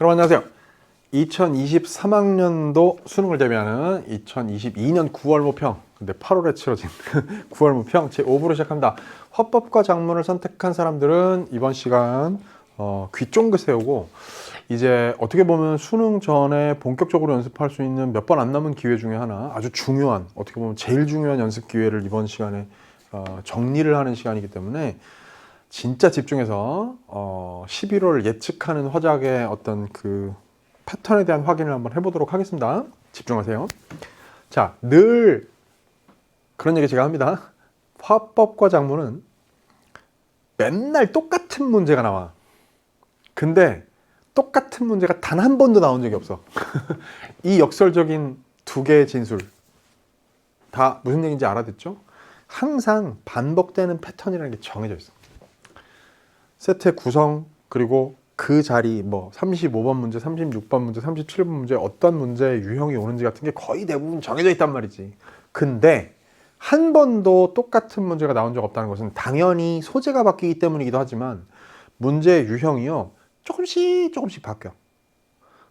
여러분 안녕하세요. 2023학년도 수능을 대비하는 2022년 9월 모평, 근데 8월에 치러진 9월 모평 제5부로 시작합니다. 화법과 작문을 선택한 사람들은 이번 시간 귀 쫑긋 세우고 이제 어떻게 보면 수능 전에 본격적으로 연습할 수 있는 몇 번 안 남은 기회 중에 하나, 아주 중요한, 어떻게 보면 제일 중요한 연습 기회를 이번 시간에 정리를 하는 시간이기 때문에 진짜 집중해서 11월 예측하는 화작의 어떤 그 패턴에 대한 확인을 한번 해보도록 하겠습니다. 집중하세요. 자, 늘 그런 얘기 제가 합니다. 화법과 작문은 맨날 똑같은 문제가 나와. 근데 똑같은 문제가 단 한 번도 나온 적이 없어. 이 역설적인 두 개의 진술 다 무슨 얘기인지 알아듣죠? 항상 반복되는 패턴이라는 게 정해져 있어. 세트의 구성, 그리고 그 자리, 35번 문제, 36번 문제, 37번 문제, 어떤 문제의 유형이 오는지 같은 게 거의 대부분 정해져 있단 말이지. 근데 한 번도 똑같은 문제가 나온 적 없다는 것은 당연히 소재가 바뀌기 때문이기도 하지만 문제의 유형이요, 조금씩 바뀌어.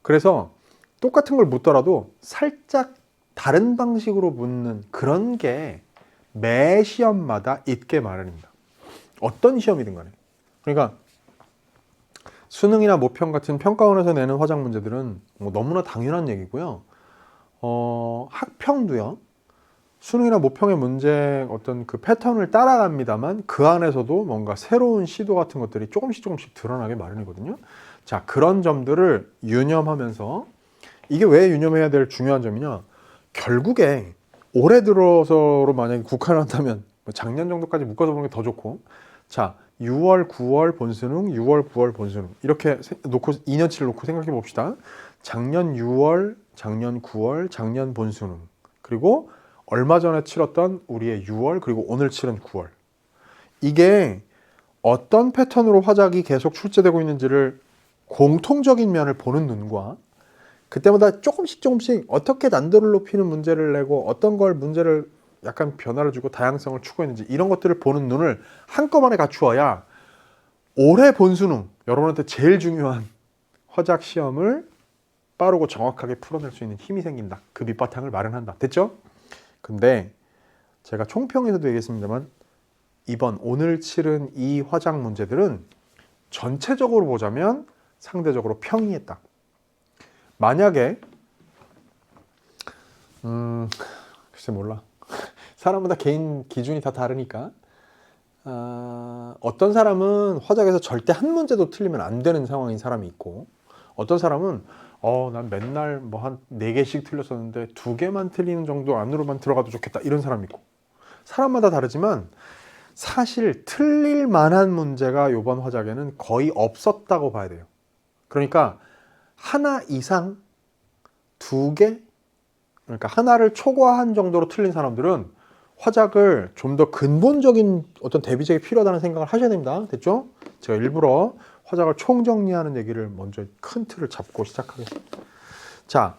그래서 똑같은 걸 묻더라도 살짝 다른 방식으로 묻는 그런 게 매 시험마다 있게 마련입니다. 어떤 시험이든 간에. 그러니까 수능이나 모평 같은 평가원에서 내는 화작 문제들은 너무나 당연한 얘기고요. 학평도요. 수능이나 모평의 문제 어떤 그 패턴을 따라갑니다만 그 안에서도 뭔가 새로운 시도 같은 것들이 조금씩 드러나게 마련이거든요. 자, 그런 점들을 유념하면서, 이게 왜 유념해야 될 중요한 점이냐? 결국에 올해 들어서로 만약에 국한한다면 작년 정도까지 묶어서 보는 게 더 좋고, 자, 6월, 9월 본수능, 6월, 9월 본수능 이렇게 놓고 2년치를 놓고 생각해 봅시다. 작년 6월, 작년 9월, 작년 본수능, 그리고 얼마 전에 치렀던 우리의 6월, 그리고 오늘 치른 9월. 이게 어떤 패턴으로 화작이 계속 출제되고 있는지를 공통적인 면을 보는 눈과 그때마다 조금씩 어떻게 난도를 높이는 문제를 내고 어떤 걸 문제를 약간 변화를 주고 다양성을 추구했는지 이런 것들을 보는 눈을 한꺼번에 갖추어야 올해 본수능, 여러분한테 제일 중요한 화작 시험을 빠르고 정확하게 풀어낼 수 있는 힘이 생긴다. 그 밑바탕을 마련한다. 됐죠? 근데 제가 총평에서도 얘기했습니다만 이번 오늘 치른 이 화작 문제들은 전체적으로 보자면 상대적으로 평이했다. 만약에 글쎄 몰라. 사람마다 개인 기준이 다 다르니까 어떤 사람은 화작에서 절대 한 문제도 틀리면 안 되는 상황인 사람이 있고, 어떤 사람은 난 맨날 한 4개씩 틀렸었는데 2개만 틀리는 정도 안으로만 들어가도 좋겠다 이런 사람이 있고, 사람마다 다르지만 사실 틀릴 만한 문제가 이번 화작에는 거의 없었다고 봐야 돼요. 그러니까 하나 이상 2개, 그러니까 하나를 초과한 정도로 틀린 사람들은 화작을 좀 더 근본적인 어떤 대비책이 필요하다는 생각을 하셔야 됩니다. 됐죠? 제가 일부러 화작을 총정리하는 얘기를 먼저 큰 틀을 잡고 시작하겠습니다. 자,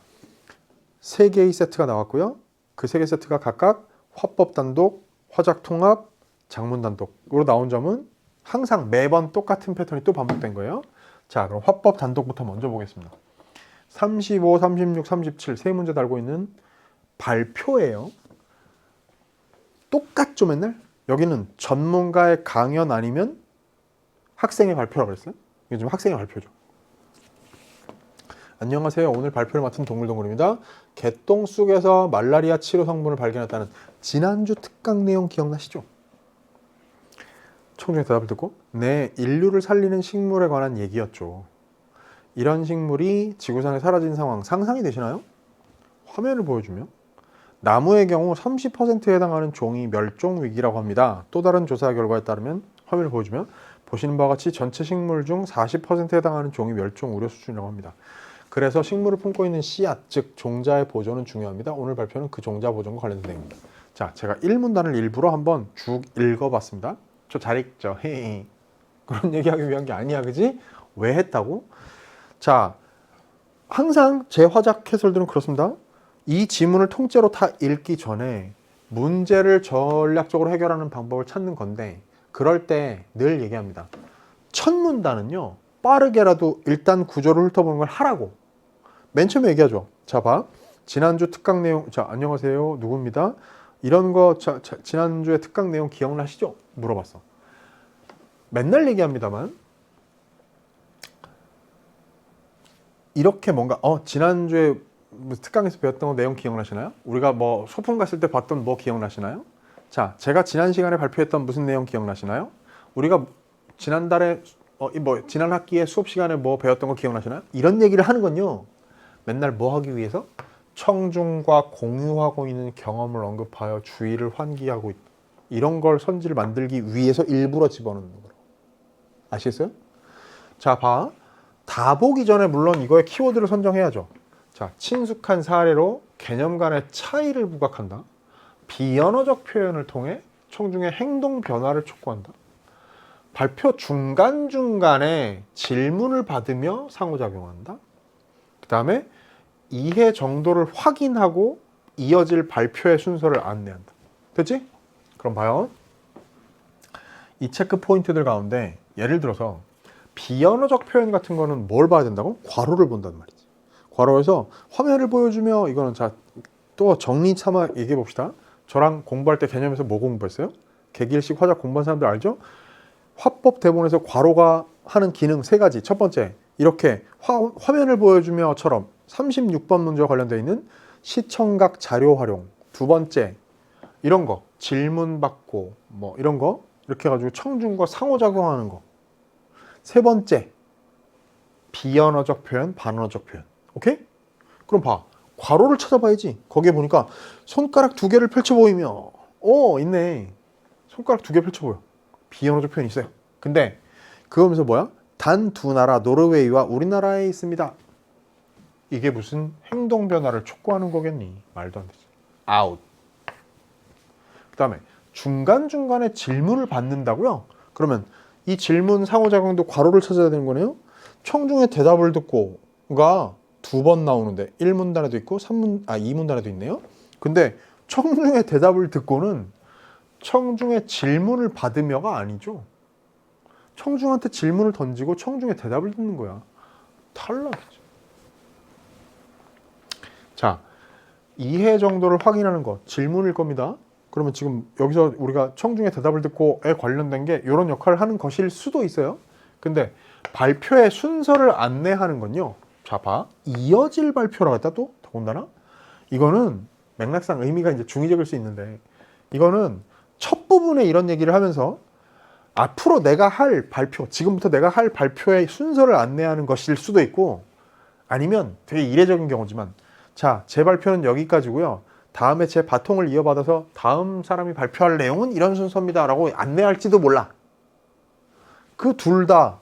3개의 세트가 나왔고요. 그 3개 세트가 각각 화법 단독, 화작 통합, 작문 단독으로 나온 점은 항상 매번 똑같은 패턴이 또 반복된 거예요. 자, 그럼 화법 단독부터 먼저 보겠습니다. 35, 36, 37 세 문제 달고 있는 발표예요. 똑같죠, 맨날? 여기는 전문가의 강연 아니면 학생의 발표라고 그랬어요? 이게 지금 학생의 발표죠. 안녕하세요. 오늘 발표를 맡은 동글동글입니다. 개똥 쑥에서 말라리아 치료 성분을 발견했다는 지난주 특강 내용 기억나시죠? 총장의 대답을 듣고, 네, 인류를 살리는 식물에 관한 얘기였죠. 이런 식물이 지구상에 사라진 상황 상상이 되시나요? 화면을 보여주면 나무의 경우 30%에 해당하는 종이 멸종 위기라고 합니다. 또 다른 조사 결과에 따르면, 화면을 보여주면 보시는 바와 같이 전체 식물 중 40%에 해당하는 종이 멸종 우려 수준이라고 합니다. 그래서 식물을 품고 있는 씨앗, 즉 종자의 보존은 중요합니다. 오늘 발표는 그 종자 보존과 관련된 내용입니다. 자, 제가 1문단을 일부러 한번 쭉 읽어봤습니다. 저 잘 읽죠? 헤헤. 그런 얘기하기 위한 게 아니야, 그지? 왜 했다고? 자, 항상 제 화작 해설들은 그렇습니다. 이 지문을 통째로 다 읽기 전에 문제를 전략적으로 해결하는 방법을 찾는 건데, 그럴 때 늘 얘기합니다. 첫 문단은요, 빠르게라도 일단 구조를 훑어보는 걸 하라고. 맨 처음에 얘기하죠. 자, 봐. 지난주 특강 내용, 자, 안녕하세요. 누구입니다. 이런 거, 지난주에 특강 내용 기억나시죠? 물어봤어. 맨날 얘기합니다만, 이렇게 뭔가, 지난주에 특강에서 배웠던 거 내용 기억나시나요? 우리가 뭐 소풍 갔을 때 봤던 뭐 기억나시나요? 자, 제가 지난 시간에 발표했던 무슨 내용 기억나시나요? 우리가 지난달에 지난 학기에 수업 시간에 뭐 배웠던 거 기억나시나요? 이런 얘기를 하는 건요. 맨날 뭐 하기 위해서? 청중과 공유하고 있는 경험을 언급하여 주의를 환기하고 있다. 이런 걸 선지를 만들기 위해서 일부러 집어넣는 거예요. 아시겠어요? 자, 봐. 다 보기 전에 물론 이거의 키워드를 선정해야죠. 자, 친숙한 사례로 개념 간의 차이를 부각한다. 비언어적 표현을 통해 청중의 행동 변화를 촉구한다. 발표 중간중간에 질문을 받으며 상호작용한다. 그 다음에 이해 정도를 확인하고 이어질 발표의 순서를 안내한다. 됐지? 그럼 봐요. 이 체크 포인트들 가운데 예를 들어서 비언어적 표현 같은 거는 뭘 봐야 된다고? 괄호를 본단 말이지. 괄호에서 화면을 보여주며 이거는 자, 또 정리 삼아 얘기해 봅시다. 저랑 공부할 때 개념에서 뭐 공부했어요? 개기일식 화작 공부한 사람들 알죠? 화법 대본에서 괄호가 하는 기능 3가지. 첫 번째, 이렇게 화면을 보여주며처럼 36번 문제와 관련되어 있는 시청각 자료 활용. 두 번째, 이런 거 질문 받고 뭐 이런 거 이렇게 해가지고 청중과 상호작용하는 거. 세 번째, 비언어적 표현, 반언어적 표현. 오케이? 그럼 봐. 괄호를 찾아봐야지. 거기에 보니까 손가락 2개를 펼쳐 보이며 있네. 손가락 2개 펼쳐 보여. 비언어적 표현이 있어요. 근데 그거 하면서 뭐야? 단 2나라 노르웨이와 우리나라에 있습니다. 이게 무슨 행동 변화를 촉구하는 거겠니? 말도 안 되지. 아웃. 그 다음에 중간중간에 질문을 받는다고요? 그러면 이 질문 상호작용도 괄호를 찾아야 되는 거네요. 청중의 대답을 듣고가 2번 나오는데 1문단에도 있고 2문단에도 있네요. 근데 청중의 대답을 듣고는 청중의 질문을 받으며가 아니죠. 청중한테 질문을 던지고 청중의 대답을 듣는 거야. 탈락이죠. 자, 이해 정도를 확인하는 것, 질문일 겁니다. 그러면 지금 여기서 우리가 청중의 대답을 듣고에 관련된 게 이런 역할을 하는 것일 수도 있어요. 근데 발표의 순서를 안내하는 건요. 자, 봐. 이어질 발표라고 했다 또? 더군다나? 이거는 맥락상 의미가 이제 중의적일 수 있는데 이거는 첫 부분에 이런 얘기를 하면서 앞으로 내가 할 발표, 지금부터 내가 할 발표의 순서를 안내하는 것일 수도 있고 아니면 되게 이례적인 경우지만 자, 제 발표는 여기까지고요. 다음에 제 바통을 이어받아서 다음 사람이 발표할 내용은 이런 순서입니다 라고 안내할지도 몰라. 그 둘 다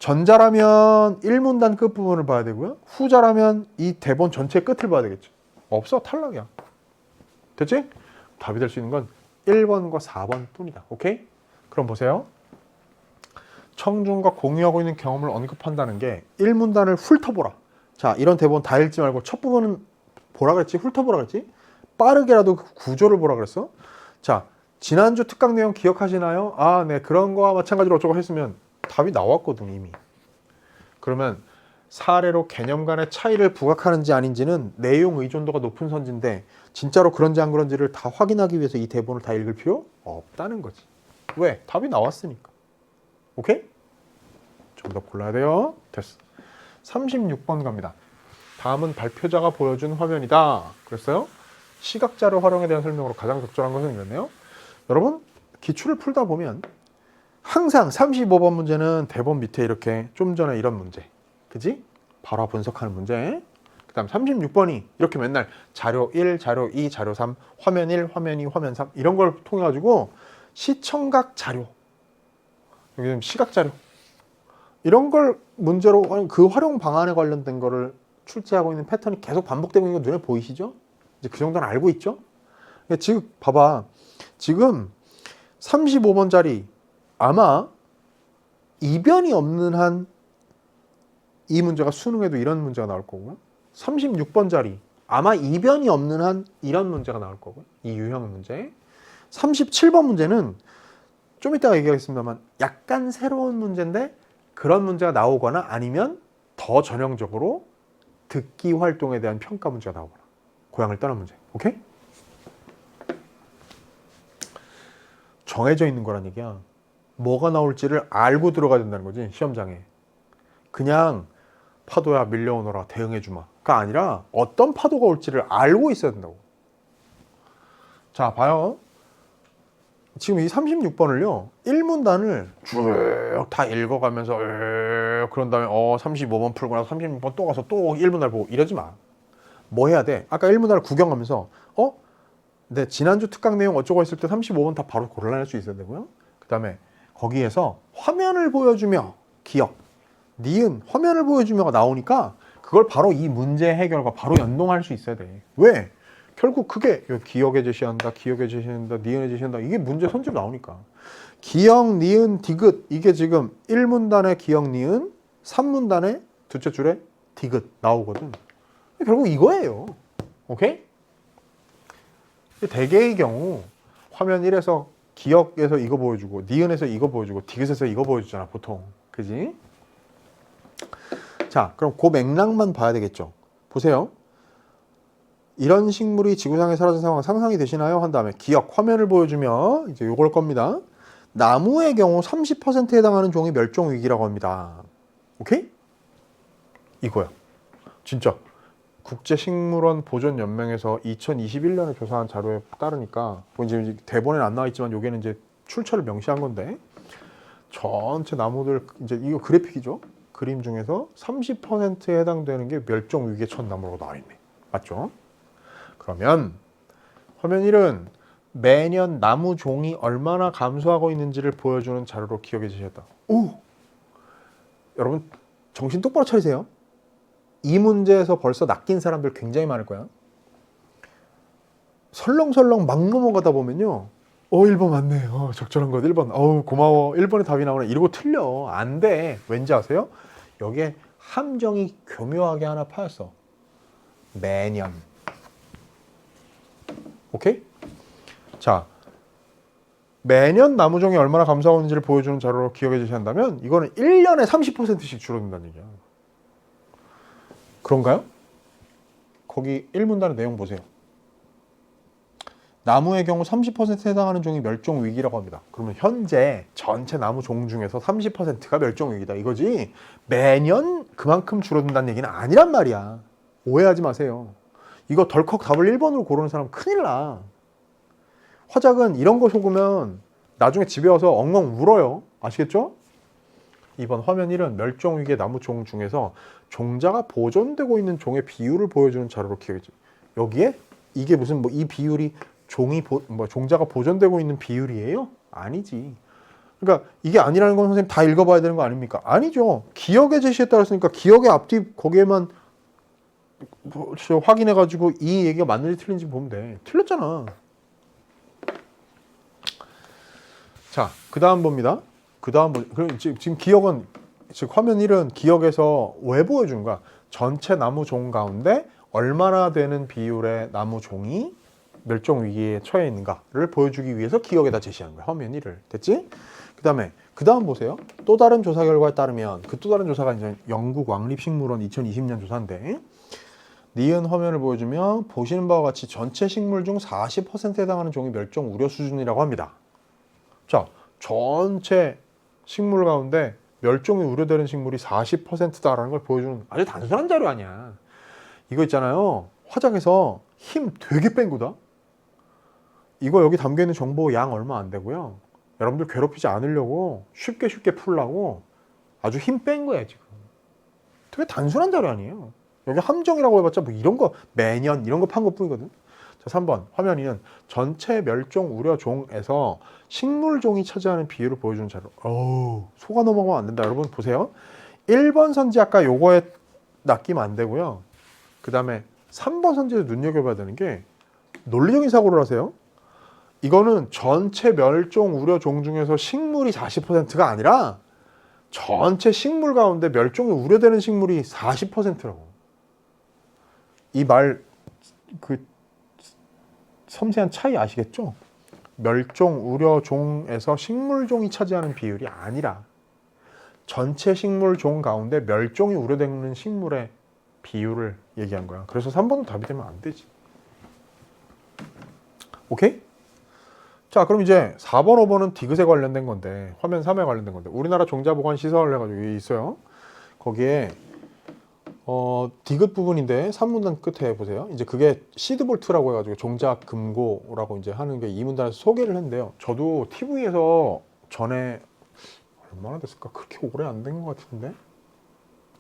전자라면 1문단 끝부분을 봐야 되고요. 후자라면 이 대본 전체 끝을 봐야 되겠죠. 없어. 탈락이야. 됐지? 답이 될 수 있는 건 1번과 4번 뿐이다. 오케이? 그럼 보세요. 청중과 공유하고 있는 경험을 언급한다는 게 1문단을 훑어보라. 자, 이런 대본 다 읽지 말고 첫 부분은 보라 그랬지? 훑어보라 그랬지? 빠르게라도 그 구조를 보라 그랬어. 자, 지난주 특강 내용 기억하시나요? 아, 네. 그런 거와 마찬가지로 어쩌고 했으면 답이 나왔거든 이미. 그러면 사례로 개념 간의 차이를 부각하는지 아닌지는 내용 의존도가 높은 선지인데 진짜로 그런지 안 그런지를 다 확인하기 위해서 이 대본을 다 읽을 필요 없다는 거지. 왜? 답이 나왔으니까. 오케이? 좀 더 골라야 돼요. 됐어. 36번 갑니다. 다음은 발표자가 보여준 화면이다. 그랬어요? 시각자료 활용에 대한 설명으로 가장 적절한 것은 이랬네요. 여러분, 기출을 풀다 보면 항상 35번 문제는 대본 밑에 이렇게 좀 전에 이런 문제. 그지? 바로 분석하는 문제. 그 다음 36번이 이렇게 맨날 자료 1, 자료 2, 자료 3, 화면 1, 화면 2, 화면 3 이런 걸 통해 가지고 시청각 자료, 여기는 시각 자료 이런 걸 문제로 그 활용 방안에 관련된 거를 출제하고 있는 패턴이 계속 반복되고 있는 거 눈에 보이시죠? 이제 그 정도는 알고 있죠? 지금 봐봐. 지금 35번짜리 아마 이변이 없는 한 이 문제가 수능에도 이런 문제가 나올 거고요. 36번짜리 아마 이변이 없는 한 이런 문제가 나올 거고요. 이 유형 문제. 37번 문제는 좀 이따가 얘기하겠습니다만 약간 새로운 문제인데 그런 문제가 나오거나 아니면 더 전형적으로 듣기 활동에 대한 평가 문제가 나오거나 고향을 떠난 문제. 오케이? 정해져 있는 거란 얘기야. 뭐가 나올지를 알고 들어가야 된다는 거지, 시험장에. 그냥 파도야 밀려오너라 대응해주마가 아니라 어떤 파도가 올지를 알고 있어야 된다고. 자, 봐요. 지금 이 36번을요 1문단을 쭉 다 읽어가면서 그런 다음에 35번 풀고 나서 36번 또 가서 또 1문단 보고 이러지 마. 뭐 해야 돼? 아까 1문단을 구경하면서 네, 지난주 특강 내용 어쩌고 했을 때 35번 다 바로 골라낼 수 있어야 되고요. 그 다음에 거기에서 화면을 보여주며 기억, 니은 화면을 보여주며가 나오니까 그걸 바로 이 문제 해결과 바로 연동할 수 있어야 돼. 왜? 결국 그게 기억에 제시한다, 기억에 제시한다, 니은에 제시한다. 이게 문제 선지로 나오니까. 기억, 니은, 디귿. 이게 지금 1문단에 기억, 니은, 3문단에 둘째 줄에 디귿 나오거든. 결국 이거예요. 오케이? 대개의 경우 화면 1에서 기억에서 이거 보여주고 니은에서 이거 보여주고 디귿에서 이거 보여주잖아 보통. 그지? 자, 그럼 그 맥락만 봐야 되겠죠. 보세요. 이런 식물이 지구상에 사라진 상황 상상이 되시나요? 한 다음에 기억 화면을 보여주며 이제 요걸 겁니다. 나무의 경우 30%에 해당하는 종이 멸종 위기라고 합니다. 오케이? 이거야. 진짜 국제식물원 보존연맹에서 2021년에 조사한 자료에 따르니까 이제 대본에는 안 나와 있지만 여기는 이제 출처를 명시한 건데 전체 나무들 이제 이거 그래픽이죠. 그림 중에서 30%에 해당되는 게 멸종 위기에 처한 나무라고 나와 있네. 맞죠? 그러면 화면 1은 매년 나무 종이 얼마나 감소하고 있는지를 보여주는 자료로 기억해 주셨다. 오! 여러분 정신 똑바로 차리세요. 이 문제에서 벌써 낚인 사람들 굉장히 많을 거야. 설렁설렁 막 넘어가다 보면요. 1번 맞네. 적절한 것 1번. 고마워. 1번에 답이 나오네. 이러고 틀려. 안 돼. 왠지 아세요? 여기에 함정이 교묘하게 하나 파였어. 매년. 오케이? 자, 매년 나무종이 얼마나 감소하고 있는지를 보여주는 자료로 기억해 주셔야 한다면 이거는 1년에 30%씩 줄어든다는 얘기야. 그런가요? 거기 1문단의 내용 보세요. 나무의 경우 30%에 해당하는 종이 멸종 위기라고 합니다. 그러면 현재 전체 나무 종 중에서 30%가 멸종 위기다 이거지 매년 그만큼 줄어든다는 얘기는 아니란 말이야. 오해하지 마세요. 이거 덜컥 답을 1번으로 고르는 사람 큰일 나. 화작은 이런 거 속으면 나중에 집에 와서 엉엉 울어요. 아시겠죠? 이번 화면 1은 멸종 위기의 나무 종 중에서 종자가 보존되고 있는 종의 비율을 보여주는 자료로 기억해줘. 여기에 이게 무슨 이 비율이 종자가 보존되고 있는 비율이에요? 아니지. 그러니까 이게 아니라는 건 선생님 다 읽어봐야 되는 거 아닙니까? 아니죠. 기억의 제시에 따랐으니까 기억의 앞뒤 거기에만 확인해가지고 이 얘기가 맞는지 틀린지 보면 돼. 틀렸잖아. 자, 그 다음 봅니다. 그럼 지금 기억은 즉 화면 1은 기억에서 왜 보여주는 거야? 전체 나무 종 가운데 얼마나 되는 비율의 나무 종이 멸종 위기에 처해 있는가를 보여주기 위해서 기억에다 제시한 거야. 화면 1을. 됐지? 그 다음 보세요. 또 다른 조사 결과에 따르면 그 또 다른 조사가 이제 영국 왕립식물원 2020년 조사인데 니은 화면을 보여주면 보시는 바와 같이 전체 식물 중 40%에 해당하는 종이 멸종 우려 수준이라고 합니다. 자, 전체 식물 가운데 멸종이 우려되는 식물이 40%다라는 걸 보여주는 아주 단순한 자료 아니야. 이거 있잖아요. 화작에서 힘 되게 뺀 거다. 이거 여기 담겨있는 정보 양 얼마 안 되고요. 여러분들 괴롭히지 않으려고 쉽게 풀라고 아주 힘 뺀 거야 지금. 되게 단순한 자료 아니에요. 여기 함정이라고 해봤자 뭐 이런 거 매년 이런 거 판 것 뿐이거든. 자, 3번 화면에는 전체 멸종 우려 종에서 식물 종이 차지하는 비율을 보여주는 자료. 속아 넘어가면 안 된다. 여러분 보세요. 1번 선지 아까 요거에 낚이면 안 되고요. 그 다음에 3번 선지에서 눈여겨봐야 되는 게 논리적인 사고를 하세요. 이거는 전체 멸종 우려 종 중에서 식물이 40%가 아니라 전체 식물 가운데 멸종이 우려되는 식물이 40%라고. 이 말 그 섬세한 차이 아시겠죠? 멸종 우려 종에서 식물 종이 차지하는 비율이 아니라 전체 식물 종 가운데 멸종이 우려되는 식물의 비율을 얘기한 거야. 그래서 3번은 답이 되면 안 되지. 오케이? 자, 그럼 이제 4번, 5번은 디귿에 관련된 건데, 화면 3에 관련된 건데, 우리나라 종자보관 시설 해가지고 여기 있어요. 거기에 디귿 부분인데 3문단 끝에 보세요. 이제 그게 시드볼트라고 해가지고 종자 금고라고 이제 하는 게 2문단에서 소개를 했는데요. 저도 TV에서 전에 얼마나 됐을까? 그렇게 오래 안 된 것 같은데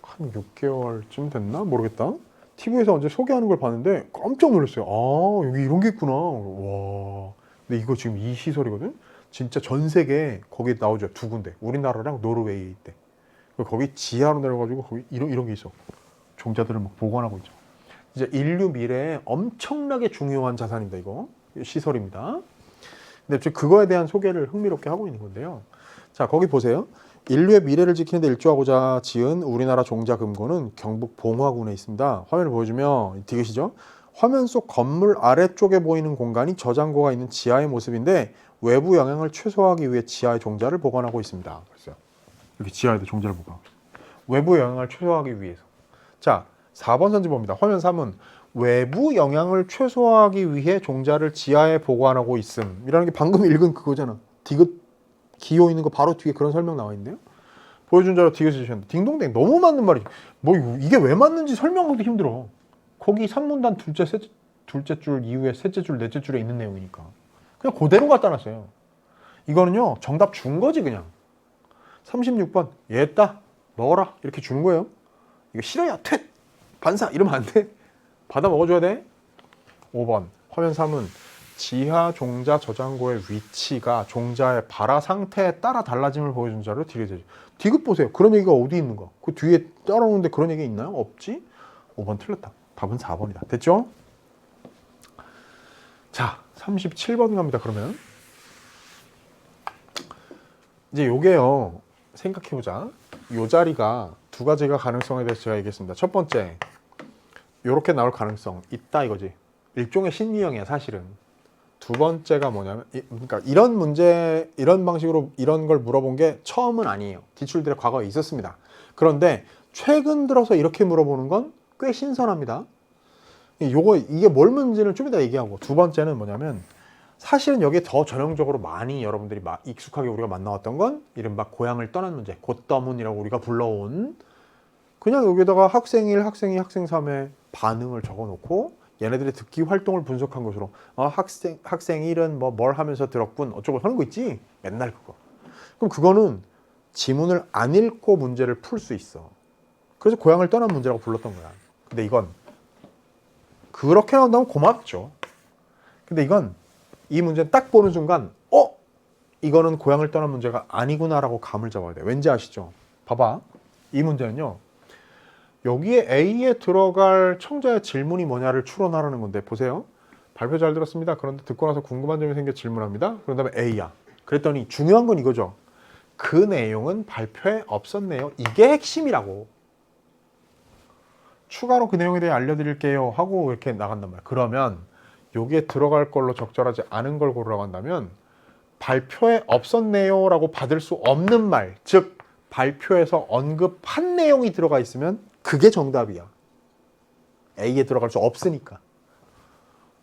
한 6개월쯤 됐나? 모르겠다. TV에서 언제 소개하는 걸 봤는데 깜짝 놀랐어요. 아, 여기 이런 게 있구나. 와. 근데 이거 지금 이 시설이거든? 진짜 전 세계에 거기 나오죠. 두 군데. 우리나라랑 노르웨이에 있대. 거기 지하로 내려가지고 거기 이런 게 있어. 종자들을 막 보관하고 있죠. 이제 인류 미래에 엄청나게 중요한 자산입니다. 이거 시설입니다. 근데 지금 그거에 대한 소개를 흥미롭게 하고 있는 건데요. 자, 거기 보세요. 인류의 미래를 지키는 데 일조하고자 지은 우리나라 종자 금고는 경북 봉화군에 있습니다. 화면을 보여주면 디귿이죠. 화면 속 건물 아래쪽에 보이는 공간이 저장고가 있는 지하의 모습인데 외부 영향을 최소화하기 위해 지하의 종자를 보관하고 있습니다. 그랬어요. 이렇게 지하에도 종자를 보관. 외부 영향을 최소화하기 위해서. 자, 4번 선지 봅니다. 화면 3은 외부 영향을 최소화하기 위해 종자를 지하에 보관하고 있음. 이라는 게 방금 읽은 그거잖아. 디귿 기호 있는 거 바로 뒤에 그런 설명 나와 있네요. 보여준 자로 디귿 주셨는데 딩동댕 너무 맞는 말이지. 뭐 이게 왜 맞는지 설명하기도 힘들어. 거기 3문단 둘째 줄 이후에 셋째 줄, 넷째 줄에 있는 내용이니까. 그냥 그대로 갖다 놨어요. 이거는요, 정답 준 거지, 그냥. 36번, 얘다, 넣어라. 이렇게 주는 거예요. 이거 싫어야, 퇴! 반사! 이러면 안 돼. 받아 먹어줘야 돼. 5번, 화면 3은 지하 종자 저장고의 위치가 종자의 발화 상태에 따라 달라짐을 보여준 자로 디귿. 디귿 보세요. 그런 얘기가 어디 있는가? 그 뒤에 따라오는데 그런 얘기 있나요? 없지? 5번 틀렸다. 답은 4번이다. 됐죠? 자, 37번 갑니다. 그러면 이제 요게요, 생각해보자. 요 자리가 두 가지가 가능성에 대해서 제가 얘기했습니다. 첫 번째, 요렇게 나올 가능성 있다 이거지. 일종의 심리형이야 사실은. 두 번째가 뭐냐면, 그러니까 이런 문제, 이런 방식으로 이런 걸 물어본 게 처음은 아니에요. 기출들의 과거에 있었습니다. 그런데 최근 들어서 이렇게 물어보는 건 꽤 신선합니다. 이게 뭘 문제는 좀 이따 얘기하고, 두 번째는 뭐냐면 사실은 여기에 더 전형적으로 많이 여러분들이 익숙하게 우리가 만나왔던 건 이른바 고향을 떠난 문제, 곶더문이라고 우리가 불러온, 그냥 여기다가 학생 1, 학생 2, 학생 3의 반응을 적어놓고 얘네들의 듣기 활동을 분석한 것으로 학생 1은 뭘 하면서 들었군 어쩌고 하는 거 있지? 맨날 그거. 그럼 그거는 지문을 안 읽고 문제를 풀 수 있어. 그래서 고향을 떠난 문제라고 불렀던 거야. 근데 이건 그렇게 나온다면 고맙죠. 근데 이건 이 문제는 딱 보는 순간 이거는 고향을 떠난 문제가 아니구나라고 감을 잡아야 돼. 왠지 아시죠? 봐봐. 이 문제는요, 여기에 A에 들어갈 청자의 질문이 뭐냐를 추론하라는 건데, 보세요. 발표 잘 들었습니다. 그런데 듣고 나서 궁금한 점이 생겨 질문합니다. 그런 다음에 A야. 그랬더니 중요한 건 이거죠. 그 내용은 발표에 없었네요. 이게 핵심이라고. 추가로 그 내용에 대해 알려드릴게요 하고 이렇게 나간단 말이야. 그러면 여기에 들어갈 걸로 적절하지 않은 걸 고르라고 한다면 발표에 없었네요 라고 받을 수 없는 말, 즉 발표에서 언급한 내용이 들어가 있으면 그게 정답이야. A에 들어갈 수 없으니까.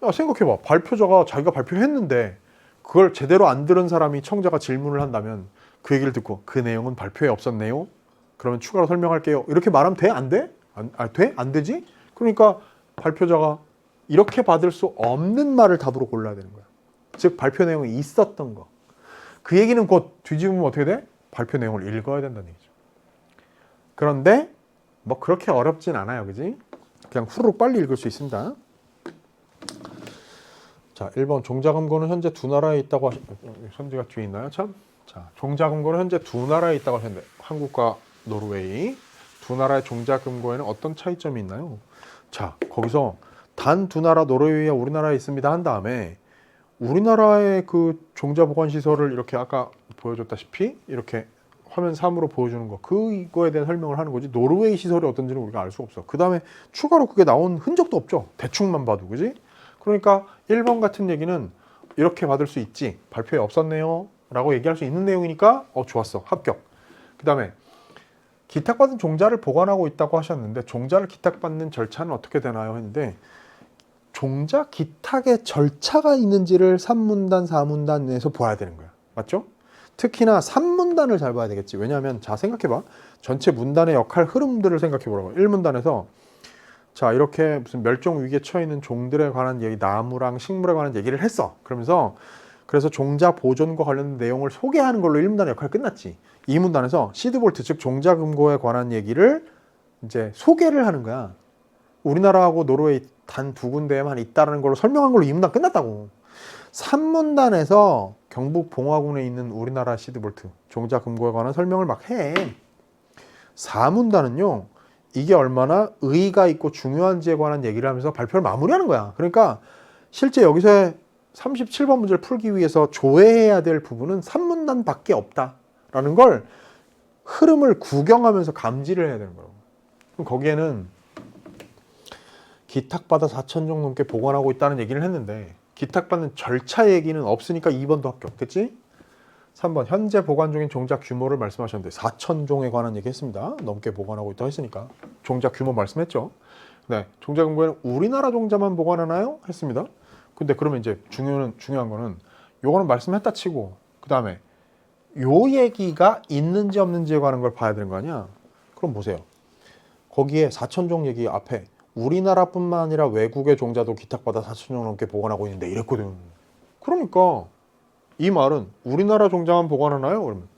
야, 생각해봐. 발표자가 자기가 발표했는데 그걸 제대로 안 들은 사람이 청자가 질문을 한다면 그 얘기를 듣고 그 내용은 발표에 없었네요? 그러면 추가로 설명할게요. 이렇게 말하면 돼? 안 돼? 돼? 안 되지? 그러니까 발표자가 이렇게 받을 수 없는 말을 답으로 골라야 되는 거야. 즉 발표 내용이 있었던 거. 그 얘기는 곧 뒤집으면 어떻게 돼? 발표 내용을 읽어야 된다는 얘기죠. 그런데 뭐 그렇게 어렵진 않아요. 그지? 그냥 후루룩 빨리 읽을 수 있습니다. 자, 1번 종자금고는 현재 두 나라에 있다고 선지가 뒤에 있나요? 참. 자, 종자금고는 현재 두 나라에 있다고 하셨는데 한국과 노르웨이 두 나라의 종자금고에는 어떤 차이점이 있나요? 자, 거기서 단 두 나라 노르웨이와 우리나라에 있습니다 한 다음에 우리나라의 그 종자 보관 시설을 이렇게 아까 보여줬다시피 이렇게 화면 3으로 보여주는 거, 그거에 대한 설명을 하는 거지 노르웨이 시설이 어떤지는 우리가 알 수 없어. 그 다음에 추가로 그게 나온 흔적도 없죠. 대충만 봐도. 그지? 그러니까 1번 같은 얘기는 이렇게 받을 수 있지, 발표에 없었네요 라고 얘기할 수 있는 내용이니까 좋았어, 합격. 그 다음에 기탁받은 종자를 보관하고 있다고 하셨는데 종자를 기탁받는 절차는 어떻게 되나요? 했는데 종자 기탁의 절차가 있는지를 3문단, 4문단에서 봐야 되는 거야. 맞죠? 특히나 3문단을 잘 봐야 되겠지. 왜냐하면 자 생각해봐. 전체 문단의 역할 흐름들을 생각해보라고. 1문단에서 자 이렇게 무슨 멸종 위기에 처해 있는 종들에 관한 얘기, 나무랑 식물에 관한 얘기를 했어. 그러면서 그래서 종자 보존과 관련된 내용을 소개하는 걸로 1문단의 역할이 끝났지. 2문단에서 시드볼트 즉 종자 금고에 관한 얘기를 이제 소개를 하는 거야. 우리나라하고 노르웨이 단 두 군데에만 있다는 걸로 설명한 걸로 2문단 끝났다고. 3문단에서 경북 봉화군에 있는 우리나라 시드볼트 종자 금고에 관한 설명을 막 해. 4문단은요. 이게 얼마나 의의가 있고 중요한지에 관한 얘기를 하면서 발표를 마무리하는 거야. 그러니까 실제 여기서 37번 문제를 풀기 위해서 조회해야 될 부분은 3문단밖에 없다라는 걸 흐름을 구경하면서 감지를 해야 되는 거라고. 그럼 거기에는 기탁받아 4,000종 넘게 보관하고 있다는 얘기를 했는데 기탁받는 절차 얘기는 없으니까 2번도 합격. 됐지? 3번 현재 보관 중인 종자 규모를 말씀하셨는데 4,000종에 관한 얘기 했습니다. 넘게 보관하고 있다고 했으니까 종자 규모 말씀했죠. 네, 종자 금고에는 우리나라 종자만 보관하나요? 했습니다. 근데 그러면 이제 중요한 거는 요거는 말씀했다 치고 그 다음에 요 얘기가 있는지 없는지에 관한 걸 봐야 되는 거 아니야? 그럼 보세요. 거기에 4,000종 얘기 앞에 우리나라뿐만 아니라 외국의 종자도 기탁받아 4,000종 넘게 보관하고 있는데 이랬거든. 그러니까 이 말은 우리나라 종자만 보관하나요? 그러면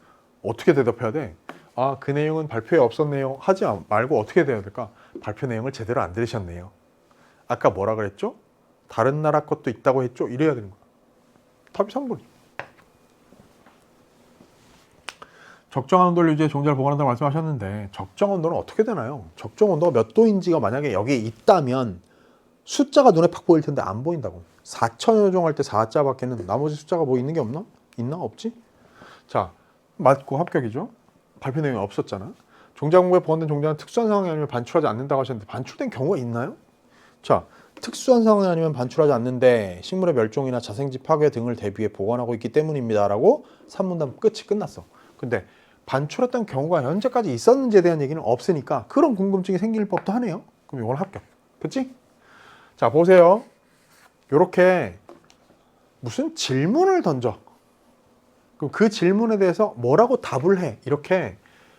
어떻게 대답해야 돼? 아, 그 내용은 발표에 없었네요. 하지 말고 어떻게 돼야 될까? 발표 내용을 제대로 안 들으셨네요. 아까 뭐라 그랬죠? 다른 나라 것도 있다고 했죠? 이래야 되는 거야. 답이 3번이죠. 적정한 온도를 유지해 종자를 보관한다고 말씀하셨는데 적정 온도는 어떻게 되나요? 적정 온도가 몇 도인지가 만약에 여기에 있다면 숫자가 눈에 팍 보일 텐데 안 보인다고. 4,000여 종 할 때 4자밖에는 나머지 숫자가 뭐 있는 게 없나? 있나? 없지? 자, 맞고 합격이죠. 발표 내용이 없었잖아. 종자 공고에 보관된 종자는 특수한 상황이 아니면 반출하지 않는다고 하셨는데 반출된 경우가 있나요? 자, 특수한 상황이 아니면 반출하지 않는데 식물의 멸종이나 자생지 파괴 등을 대비해 보관하고 있기 때문입니다 라고 3문단 끝이 끝났어. 근데 반출했던 경우가 현재까지 있었는지에 대한 얘기는 없으니까 그런 궁금증이 생길 법도 하네요. 그럼 이건 합격. 그치? 자, 보세요. 요렇게 무슨 질문을 던져. 그럼 그 질문에 대해서 뭐라고 답을 해. 이렇게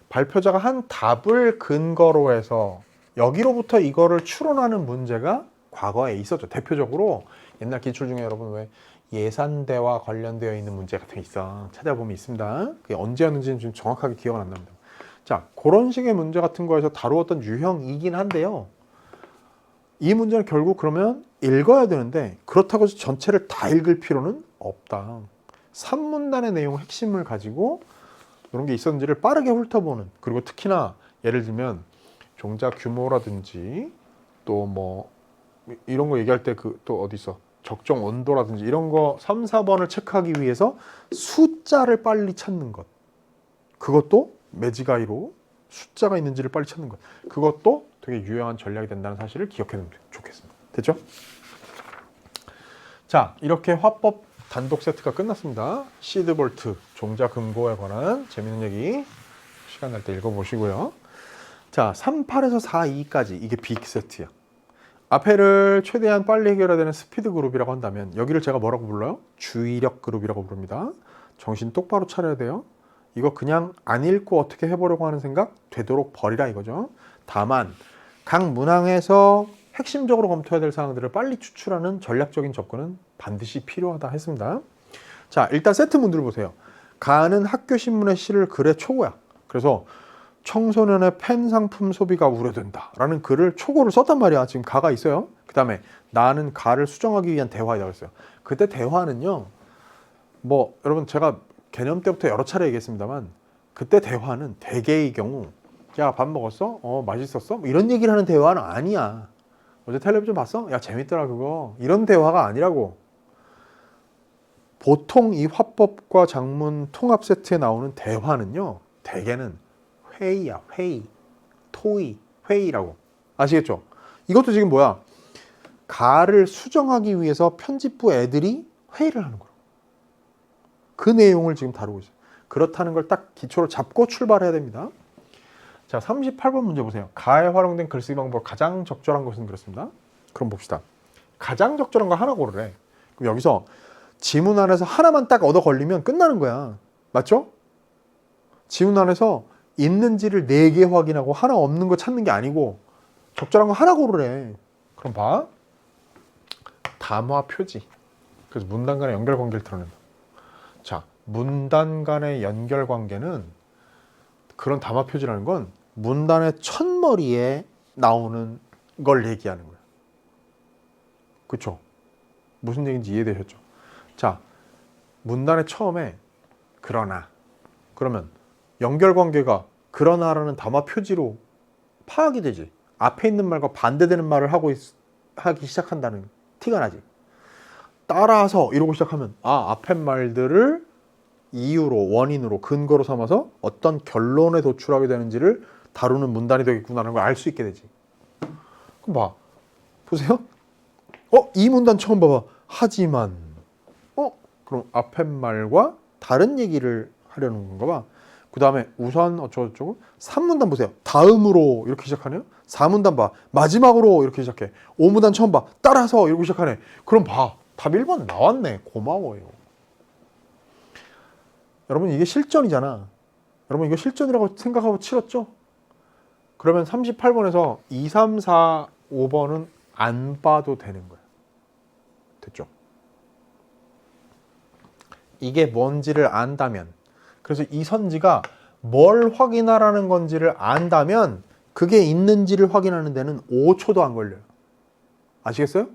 발표자가 한 답을 근거로 해서 여기로부터 이거를 추론하는 문제가 과거에 있었죠. 대표적으로 옛날 기출 중에 여러분 왜 예산대와 관련되어 있는 문제 같은 게 있어. 찾아보면 있습니다. 그게 언제였는지는 좀 정확하게 기억은 안 납니다. 자, 그런 식의 문제 같은 거에서 다루었던 유형이긴 한데요. 이 문제는 결국 그러면 읽어야 되는데 그렇다고 해서 전체를 다 읽을 필요는 없다. 3문단의 내용 핵심을 가지고 이런 게 있었는지를 빠르게 훑어보는, 그리고 특히나 예를 들면 종자 규모라든지 또 뭐 이런 거 얘기할 때 그 또 어디 있어? 적정 온도라든지 이런 거 3, 4번을 체크하기 위해서 숫자를 빨리 찾는 것. 그것도 매지가이로 숫자가 있는지를 빨리 찾는 것. 그것도 되게 유용한 전략이 된다는 사실을 기억해두면 좋겠습니다. 됐죠? 자, 이렇게 화법 단독 세트가 끝났습니다. 시드볼트 종자 금고에 관한 재밌는 얘기 시간 날 때 읽어보시고요. 자, 38에서 42까지 이게 빅 세트야. 앞에를 최대한 빨리 해결해야 되는 스피드 그룹이라고 한다면 여기를 제가 뭐라고 불러요? 주의력 그룹이라고 부릅니다. 정신 똑바로 차려야 돼요. 이거 그냥 안 읽고 어떻게 해보려고 하는 생각 되도록 버리라 이거죠. 다만 각 문항에서 핵심적으로 검토해야 될 사항들을 빨리 추출하는 전략적인 접근은 반드시 필요하다 했습니다. 자, 일단 세트 문들을 보세요. 가은은 학교 신문의 시를 글의 초고야. 그래서 청소년의 펜 상품 소비가 우려된다 라는 글을 초고를 썼단 말이야. 지금 가가 있어요. 그 다음에 나는 가를 수정하기 위한 대화이라고 했어요. 그때 대화는요, 뭐 여러분 제가 개념 때부터 여러 차례 얘기했습니다만 그때 대화는 대개의 경우 야, 밥 먹었어? 맛있었어? 뭐 이런 얘기를 하는 대화는 아니야. 어제 텔레비전 봤어? 야, 재밌더라 그거. 이런 대화가 아니라고. 보통 이 화법과 작문 통합 세트에 나오는 대화는요, 대개는 회의야, 회의. 토의, 회의라고. 아시겠죠? 이것도 지금 뭐야? 가를 수정하기 위해서 편집부 애들이 회의를 하는 거야. 그 내용을 지금 다루고 있어요. 그렇다는 걸 딱 기초로 잡고 출발해야 됩니다. 자, 38번 문제 보세요. 가에 활용된 글쓰기 방법 가장 적절한 것은 그렇습니다. 그럼 봅시다. 가장 적절한 거 하나 고르래. 그럼 여기서 지문 안에서 하나만 딱 얻어 걸리면 끝나는 거야. 맞죠? 지문 안에서 있는지를 4개 확인하고 하나 없는 거 찾는 게 아니고 적절한 거 하나 고르래. 그럼 봐. 담화 표지. 그래서 문단 간의 연결관계를 드러낸다. 자, 문단 간의 연결관계는 그런 담화 표지라는 건 문단의 첫머리에 나오는 걸 얘기하는 거야. 그쵸? 무슨 얘기인지 이해되셨죠? 자, 문단의 처음에 그러나 그러면 연결관계가 그러나라는 담화 표지로 파악이 되지. 앞에 있는 말과 반대되는 말을 하기 시작한다는 티가 나지. 따라서 이러고 시작하면 앞에 말들을 이유로, 원인으로, 근거로 삼아서 어떤 결론에 도출하게 되는지를 다루는 문단이 되겠구나라는 걸 알 수 있게 되지. 그럼 봐. 보세요. 이 문단 처음 봐봐. 하지만. 그럼 앞에 말과 다른 얘기를 하려는 건가 봐. 그 다음에 우선 어쩌고저쩌고 3문단 보세요. 다음으로 이렇게 시작하네요. 4문단 봐. 마지막으로 이렇게 시작해. 5문단 처음 봐. 따라서 이러고 시작하네. 그럼 봐. 답 1번 나왔네. 고마워요. 여러분 이게 실전이잖아. 여러분 이거 실전이라고 생각하고 치렀죠? 그러면 38번에서 2, 3, 4, 5번은 안 봐도 되는 거야. 됐죠? 이게 뭔지를 안다면, 그래서 이 선지가 뭘 확인하라는 건지를 안다면 그게 있는지를 확인하는 데는 5초도 안 걸려요. 아시겠어요?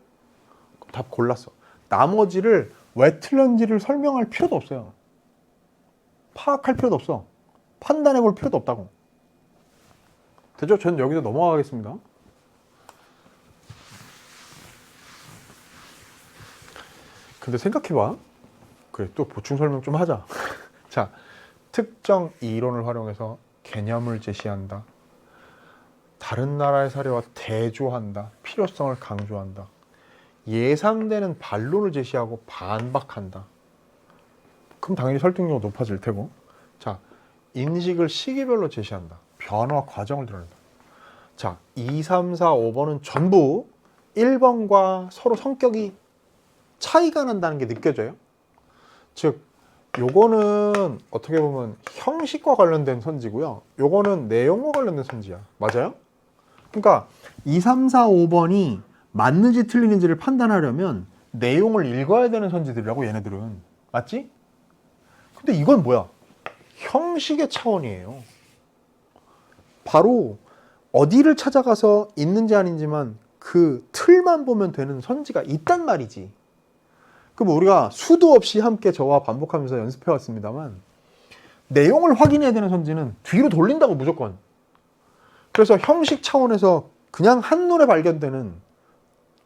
답 골랐어. 나머지를 왜 틀렸는지를 설명할 필요도 없어요. 파악할 필요도 없어. 판단해 볼 필요도 없다고. 됐죠? 저는 여기서 넘어가겠습니다. 근데 생각해봐. 그래, 또 보충 설명 좀 하자. 자, 특정 이론을 활용해서 개념을 제시한다. 다른 나라의 사례와 대조한다. 필요성을 강조한다. 예상되는 반론을 제시하고 반박한다. 그럼 당연히 설득력이 높아질 테고. 자, 인식을 시기별로 제시한다. 변화 과정을 드러낸다. 자, 2, 3, 4, 5번은 전부 1번과 서로 성격이 차이가 난다는 게 느껴져요. 즉, 요거는 어떻게 보면 형식과 관련된 선지고요. 요거는 내용과 관련된 선지야. 맞아요? 그러니까 2, 3, 4, 5번이 맞는지 틀리는지를 판단하려면 내용을 읽어야 되는 선지들이라고 얘네들은. 맞지? 근데 이건 뭐야? 형식의 차원이에요. 바로 어디를 찾아가서 있는지 아닌지만 그 틀만 보면 되는 선지가 있단 말이지. 그럼 우리가 수도 없이 함께 저와 반복하면서 연습해 왔습니다만 내용을 확인해야 되는 선지는 뒤로 돌린다고 무조건. 그래서 형식 차원에서 그냥 한눈에 발견되는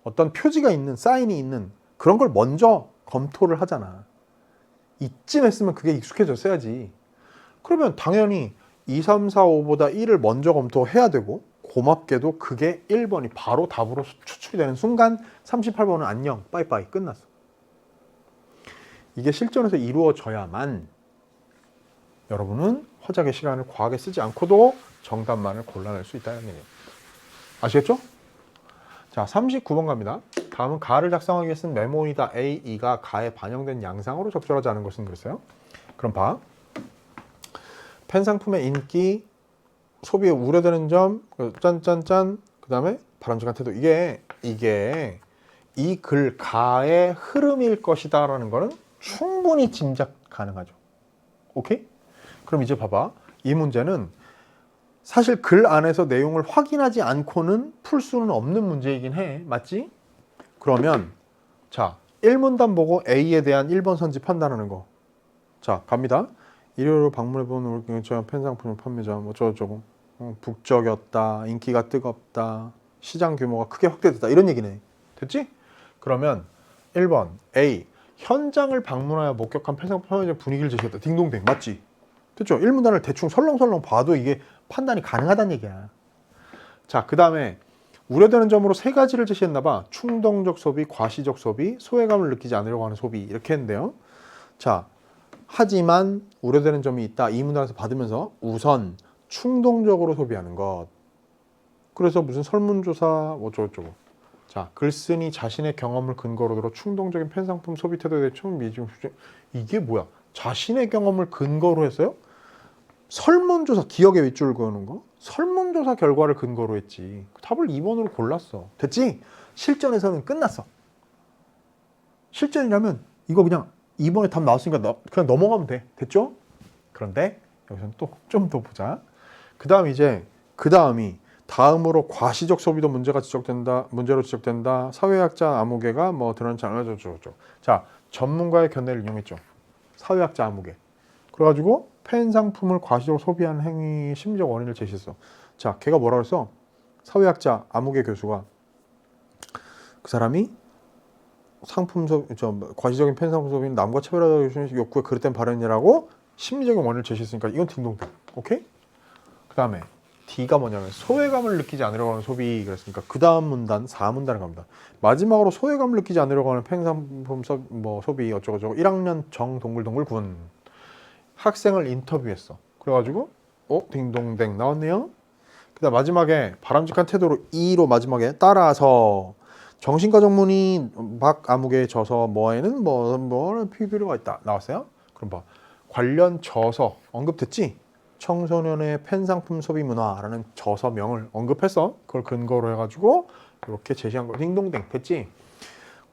어떤 표지가 있는, 사인이 있는 그런 걸 먼저 검토를 하잖아. 이쯤 했으면 그게 익숙해졌어야지. 그러면 당연히 2, 3, 4, 5보다 1을 먼저 검토해야 되고 고맙게도 그게 1번이 바로 답으로 추출이 되는 순간 38번은 안녕, 빠이빠이 끝났어. 이게 실전에서 이루어져야만 여러분은 허작의 시간을 과하게 쓰지 않고도 정답만을 골라낼 수 있다는 얘기예요. 아시겠죠? 자, 39번 갑니다. 다음은 가를 작성하기 위해 쓴 메모이다. A, E가 가에 반영된 양상으로 적절하지 않은 것은 그랬어요. 그럼 봐. 펜 상품의 인기, 소비에 우려되는 점, 짠짠짠, 그 다음에 바람직한 태도. 이게 이 글 가의 흐름일 것이다 라는 거는 충분히 짐작 가능하죠. 오케이? 그럼 이제 봐봐. 이 문제는 사실 글 안에서 내용을 확인하지 않고는 풀 수는 없는 문제이긴 해. 맞지? 그러면 자, 1문단 보고 A에 대한 1번 선지 판단하는 거. 자, 갑니다. 일요일로 방문해본 우리 근처 펜상품 판매자 어쩌고저쩌고 북적였다. 인기가 뜨겁다. 시장 규모가 크게 확대됐다. 이런 얘기네. 됐지? 그러면 1번 A 현장을 방문하여 목격한 펜상품 판매자 분위기를 제시했다. 딩동댕. 맞지? 됐죠? 1문단을 대충 설렁설렁 봐도 이게 판단이 가능하다는 얘기야. 자, 그 다음에 우려되는 점으로 3가지를 제시했나 봐. 충동적 소비, 과시적 소비, 소외감을 느끼지 않으려고 하는 소비. 이렇게 했는데요. 자, 하지만 우려되는 점이 있다. 이 문단에서 받으면서 우선 충동적으로 소비하는 것. 그래서 무슨 설문조사 어쩌고저쩌고. 자, 글쓴이 자신의 경험을 근거로 들어 충동적인 팬상품 소비 태도에 대해 미중 이게 뭐야? 자신의 경험을 근거로 했어요? 설문조사 기억에 윗줄 그어놓은 거? 설문조사 결과를 근거로 했지. 답을 2번으로 골랐어. 됐지? 실전에서는 끝났어. 실전이라면 이거 그냥 2번에 답 나왔으니까 그냥 넘어가면 돼. 됐죠? 그런데 여기서는 또 좀 더 보자. 그 다음이 다음으로 과시적 소비도 문제로 지적된다. 사회학자 아무개가 뭐 드러난 장르죠. 자, 전문가의 견해를 이용했죠. 사회학자 아무개. 그래가지고 팬 상품을 과시적으로 소비하는 행위의 심리적 원인을 제시했어. 자, 걔가 뭐라 그랬어? 사회학자 아무개 교수가 그 사람이 과시적인 팬 상품 소비는 남과 차별화적 욕구에 그릇된 발현이라고 심리적인 원인을 제시했으니까 이건 딩동댕. 오케이? 그 다음에 D가 뭐냐면 소외감을 느끼지 않으려고 하는 소비 그랬으니까 그 다음 문단 4문단을 갑니다. 마지막으로 소외감을 느끼지 않으려고 하는 팬 상품 소비 어쩌고저쩌고 1학년 정동글동글 군 학생을 인터뷰했어. 그래가지고 딩동댕 나왔네요. 그 다음 마지막에 바람직한 태도로 2로 마지막에 따라서 정신과 전문의 박아무개에 져서 뭐에는 뭐 필요가 있다 나왔어요. 그럼 봐. 관련 저서 언급됐지? 청소년의 팬상품 소비 문화라는 저서명을 언급했어. 그걸 근거로 해가지고 이렇게 제시한 거. 딩동댕 됐지?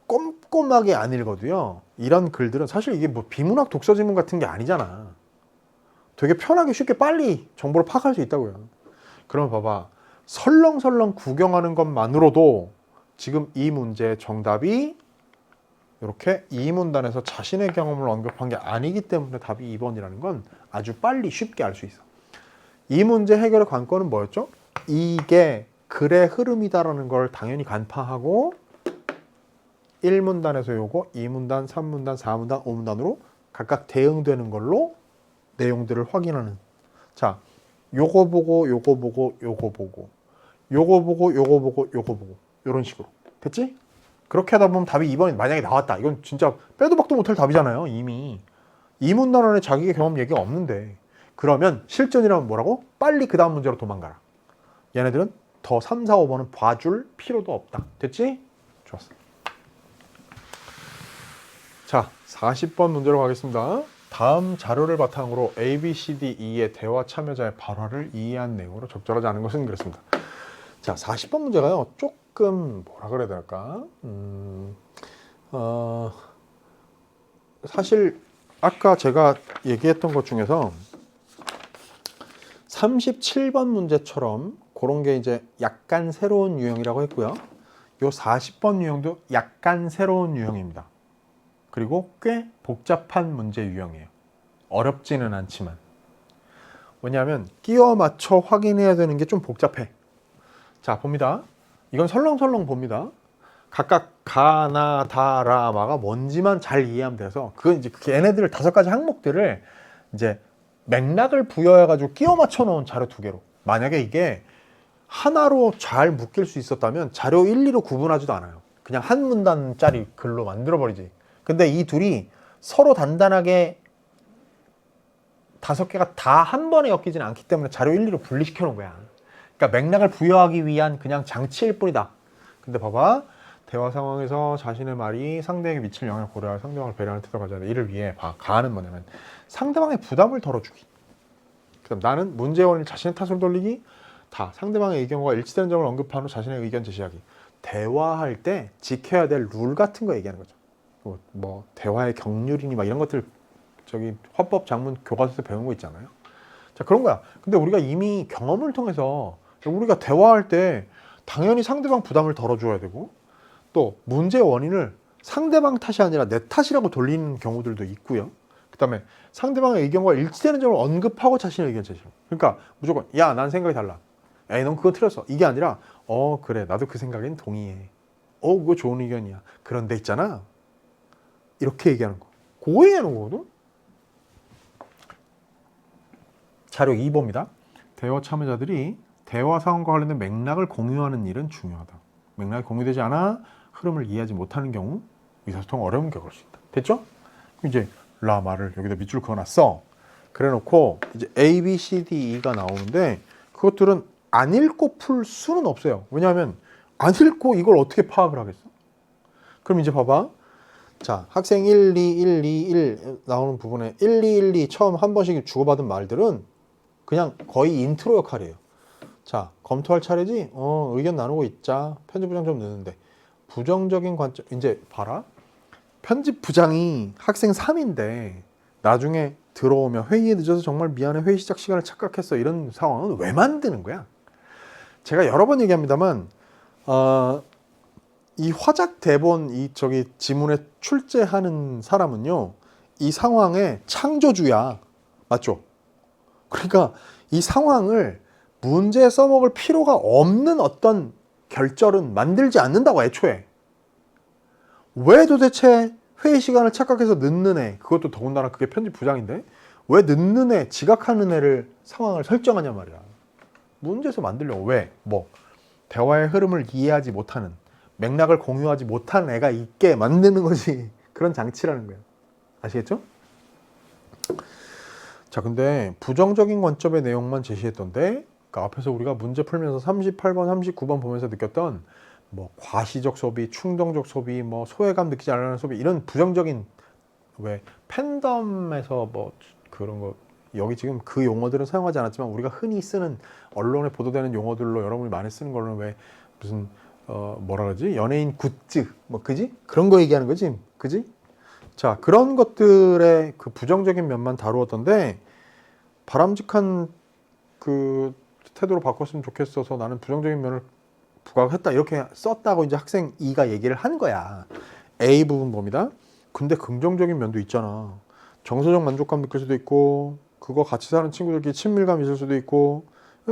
꼼꼼하게 안 읽어도요. 이런 글들은 사실 이게 뭐 비문학 독서지문 같은 게 아니잖아. 되게 편하게 쉽게 빨리 정보를 파악할 수 있다고요. 그럼 봐봐. 설렁설렁 구경하는 것만으로도 지금 이 문제의 정답이 이렇게 이 문단에서 자신의 경험을 언급한 게 아니기 때문에 답이 2번이라는 건 아주 빨리 쉽게 알 수 있어. 이 문제 해결의 관건은 뭐였죠? 이게 글의 흐름이다라는 걸 당연히 간파하고 1문단에서 요거 2문단, 3문단, 4문단, 5문단으로 각각 대응되는 걸로 내용들을 확인하는. 자, 요거 보고 요거 보고 요거 보고 요거 보고 요거 보고 요거 보고 이런 식으로. 됐지? 그렇게 하다 보면 답이 2번이 만약에 나왔다. 이건 진짜 빼도 박도 못할 답이잖아요. 이미. 이 문단 안에 자기의 경험 얘기가 없는데. 그러면 실전이라면 뭐라고? 빨리 그 다음 문제로 도망가라. 얘네들은 더 3, 4, 5번은 봐줄 필요도 없다. 됐지? 좋았어. 자, 40번 문제로 가겠습니다. 다음 자료를 바탕으로 A, B, C, D, E의 대화 참여자의 발화를 이해한 내용으로 적절하지 않은 것은 그랬습니다. 자, 40번 문제가요. 조금 뭐라 그래야 될까? 사실 아까 제가 얘기했던 것 중에서 37번 문제처럼 그런 게 이제 약간 새로운 유형이라고 했고요. 요 40번 유형도 약간 새로운 유형입니다. 그리고 꽤 복잡한 문제 유형이에요. 어렵지는 않지만. 왜냐하면 끼워 맞춰 확인해야 되는 게 좀 복잡해. 자, 봅니다. 이건 설렁설렁 봅니다. 각각 가, 나, 다, 라, 마가 뭔지만 잘 이해하면 돼서 그건 이제 얘네들 5가지 항목들을 이제 맥락을 부여해가지고 끼워 맞춰 놓은 자료 2개로. 만약에 이게 하나로 잘 묶일 수 있었다면 자료 1, 2로 구분하지도 않아요. 그냥 한 문단짜리 글로 만들어버리지. 근데 이 둘이 서로 단단하게 5개가 다 한 번에 엮이지는 않기 때문에 자료 1, 2로 분리시켜 놓은 거야. 그러니까 맥락을 부여하기 위한 그냥 장치일 뿐이다. 근데 봐봐. 대화 상황에서 자신의 말이 상대에게 미칠 영향을 고려하여 상대방을 배려하는 태도가 가져야 돼. 이를 위해 가는 뭐냐면 상대방의 부담을 덜어주기. 그다음 나는 문제의 원인을 자신의 탓으로 돌리기. 다 상대방의 의견과 일치되는 점을 언급한 후 자신의 의견 제시하기. 대화할 때 지켜야 될 룰 같은 거 얘기하는 거죠. 뭐 대화의 경륜이니 막 이런 것들 저기 화법 작문 교과서에서 배운 거 있잖아요. 자, 그런 거야. 근데 우리가 이미 경험을 통해서 우리가 대화할 때 당연히 상대방 부담을 덜어줘야 되고 또 문제의 원인을 상대방 탓이 아니라 내 탓이라고 돌리는 경우들도 있고요. 그 다음에 상대방의 의견과 일치되는 점을 언급하고 자신의 의견 제시하고. 그러니까 무조건 야, 난 생각이 달라. 에이, 넌 그거 틀렸어. 이게 아니라 그래, 나도 그 생각엔 동의해. 그거 좋은 의견이야. 그런데 있잖아. 이렇게 얘기하는 거. 그거 얘기하는 거거든. 자료 2번입니다. 대화 참여자들이 대화 상황과 관련된 맥락을 공유하는 일은 중요하다. 맥락이 공유되지 않아 흐름을 이해하지 못하는 경우 의사소통 어려움을 겪을 수 있다. 됐죠? 이제 라 말을 여기다 밑줄 그어놨어. 그래 놓고 이제 A, B, C, D, E가 나오는데 그것들은 안 읽고 풀 수는 없어요. 왜냐하면 안 읽고 이걸 어떻게 파악을 하겠어? 그럼 이제 봐봐. 자, 학생 1, 2, 1, 2, 1 나오는 부분에 1, 2, 1, 2 처음 한 번씩 주고받은 말들은 그냥 거의 인트로 역할이에요. 자, 검토할 차례지? 의견 나누고 있자. 편집부장 좀 느는데. 부정적인 관점, 이제 봐라. 편집부장이 학생 3인데 나중에 들어오면 회의에 늦어서 정말 미안해. 회의 시작 시간을 착각했어. 이런 상황은 왜 만드는 거야? 제가 여러 번 얘기합니다만 이 화작 대본 저기 지문에 출제하는 사람은요. 이 상황의 창조주야. 맞죠? 그러니까 이 상황을 문제에 써먹을 필요가 없는 어떤 결절은 만들지 않는다고 애초에. 왜 도대체 회의 시간을 착각해서 늦는 애, 그것도 더군다나 그게 편집부장인데 왜 늦는 애, 지각하는 애를 상황을 설정하냐 말이야. 문제에서 만들려고. 왜? 뭐 대화의 흐름을 이해하지 못하는, 맥락을 공유하지 못하는 애가 있게 만드는 거지. 그런 장치라는 거예요. 아시겠죠? 자, 근데 부정적인 관점의 내용만 제시했던데 그러니까 앞에서 우리가 문제 풀면서 38번, 39번 보면서 느꼈던 뭐 과시적 소비, 충동적 소비, 뭐 소외감 느끼지 않는 소비 이런 부정적인 왜 팬덤에서 뭐 그런 거 여기 지금 그 용어들은 사용하지 않았지만 우리가 흔히 쓰는 언론에 보도되는 용어들로 여러분이 많이 쓰는 거는 왜 무슨 뭐라 그러지? 연예인 굿즈 뭐 그지? 그런 거 얘기하는 거지. 그지? 자, 그런 것들의 그 부정적인 면만 다루었던데 바람직한 그 태도로 바꿨으면 좋겠어서 나는 부정적인 면을 부각했다 이렇게 썼다고 이제 학생 2가 얘기를 한 거야. A 부분 봅니다. 근데 긍정적인 면도 있잖아. 정서적 만족감 느낄 수도 있고 그거 같이 사는 친구들끼리 친밀감 있을 수도 있고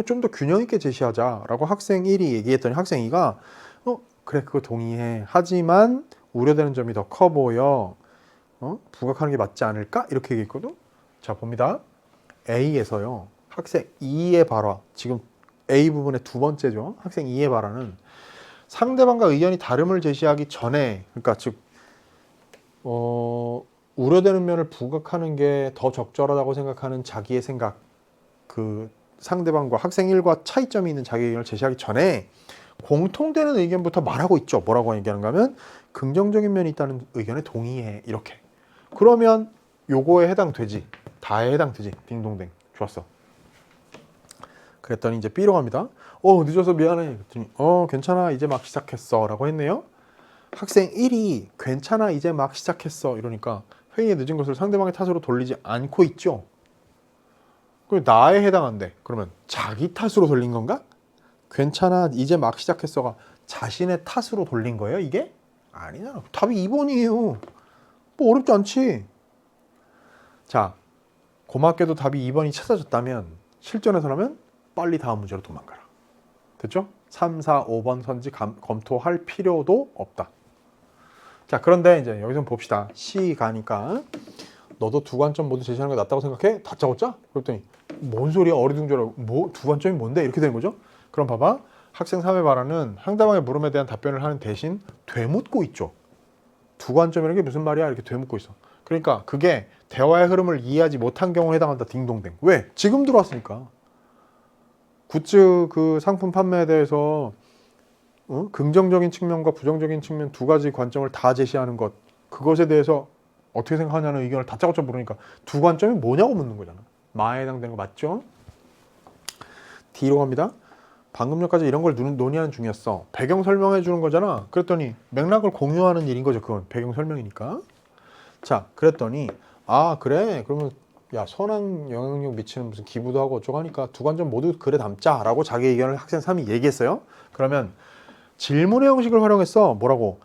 좀 더 균형 있게 제시하자라고 학생 1이 얘기했더니 학생 2가 그래 그거 동의해. 하지만 우려되는 점이 더 커 보여. 부각하는 게 맞지 않을까? 이렇게 얘기했거든. 자, 봅니다. A에서요. 학생 2의 발화. 지금 A 부분의 두 번째죠. 학생 2의 발화는 상대방과 의견이 다름을 제시하기 전에 그러니까 즉 우려되는 면을 부각하는 게 더 적절하다고 생각하는 자기의 생각 그 상대방과 학생 1과 차이점이 있는 자기 의견을 제시하기 전에 공통되는 의견부터 말하고 있죠. 뭐라고 얘기하는가 하면 긍정적인 면이 있다는 의견에 동의해. 이렇게. 그러면 요거에 해당되지. 다에 해당되지. 딩동댕. 좋았어. 그랬더니 이제 B로 갑니다. 늦어서 미안해. 그랬더니 괜찮아. 이제 막 시작했어. 라고 했네요. 학생 1이 괜찮아. 이제 막 시작했어. 이러니까 회의에 늦은 것을 상대방의 탓으로 돌리지 않고 있죠. 그럼 나에 해당한대. 그러면 자기 탓으로 돌린 건가? 괜찮아. 이제 막 시작했어가 자신의 탓으로 돌린 거예요, 이게? 아니잖아. 답이 2번이에요. 뭐 어렵지 않지. 자, 고맙게도 답이 2번이 찾아졌다면 실전에서라면 빨리 다음 문제로 도망가라. 됐죠? 3, 4, 5번 선지 검토할 필요도 없다. 자, 그런데 이제 여기서 봅시다. C 가니까 너도 두 관점 모두 제시하는 게 낫다고 생각해? 다짜고짜? 그랬더니 뭔 소리야 어리둥절하고 뭐 두 관점이 뭔데? 이렇게 되는 거죠. 그럼 봐봐. 학생 3의 발언은 상대방의 물음에 대한 답변을 하는 대신 되묻고 있죠. 두 관점이라는 게 무슨 말이야? 이렇게 되묻고 있어. 그러니까 그게 대화의 흐름을 이해하지 못한 경우에 해당한다. 딩동댕. 왜? 지금 들어왔으니까. 굿즈 그 상품 판매에 대해서 긍정적인 측면과 부정적인 측면 두 가지 관점을 다 제시하는 것 그것에 대해서 어떻게 생각하냐는 의견을 다짜고짜 물으니까 두 관점이 뭐냐고 묻는 거잖아. 마에 해당되는 거 맞죠? D로 갑니다. 방금 전까지 이런 걸 논의하는 중이었어. 배경 설명해 주는 거잖아. 그랬더니 맥락을 공유하는 일인 거죠. 그건 배경 설명이니까. 자, 그랬더니 그래? 그러면 야 선한 영향력 미치는 무슨 기부도 하고 어쩌고 하니까 두 관점 모두 글에 담자라고 자기 의견을 학생 3이 얘기했어요. 그러면 질문의 형식을 활용해서 뭐라고?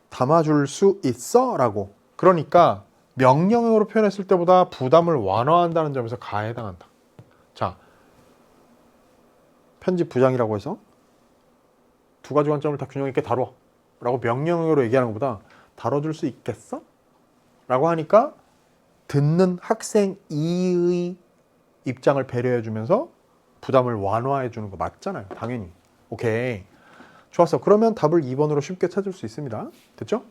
담아줄 수 있어? 라고. 그러니까 명령형으로 표현했을 때보다 부담을 완화한다는 점에서 가에 해당한다. 자, 편집부장이라고 해서 두 가지 관점을 다 균형 있게 다뤄 라고 명령형으로 얘기하는 것보다 다뤄줄 수 있겠어? 라고 하니까 듣는 학생 2의 입장을 배려해 주면서 부담을 완화해 주는 거 맞잖아요. 당연히. 오케이. 좋았어. 그러면 답을 2번으로 쉽게 찾을 수 있습니다. 됐죠?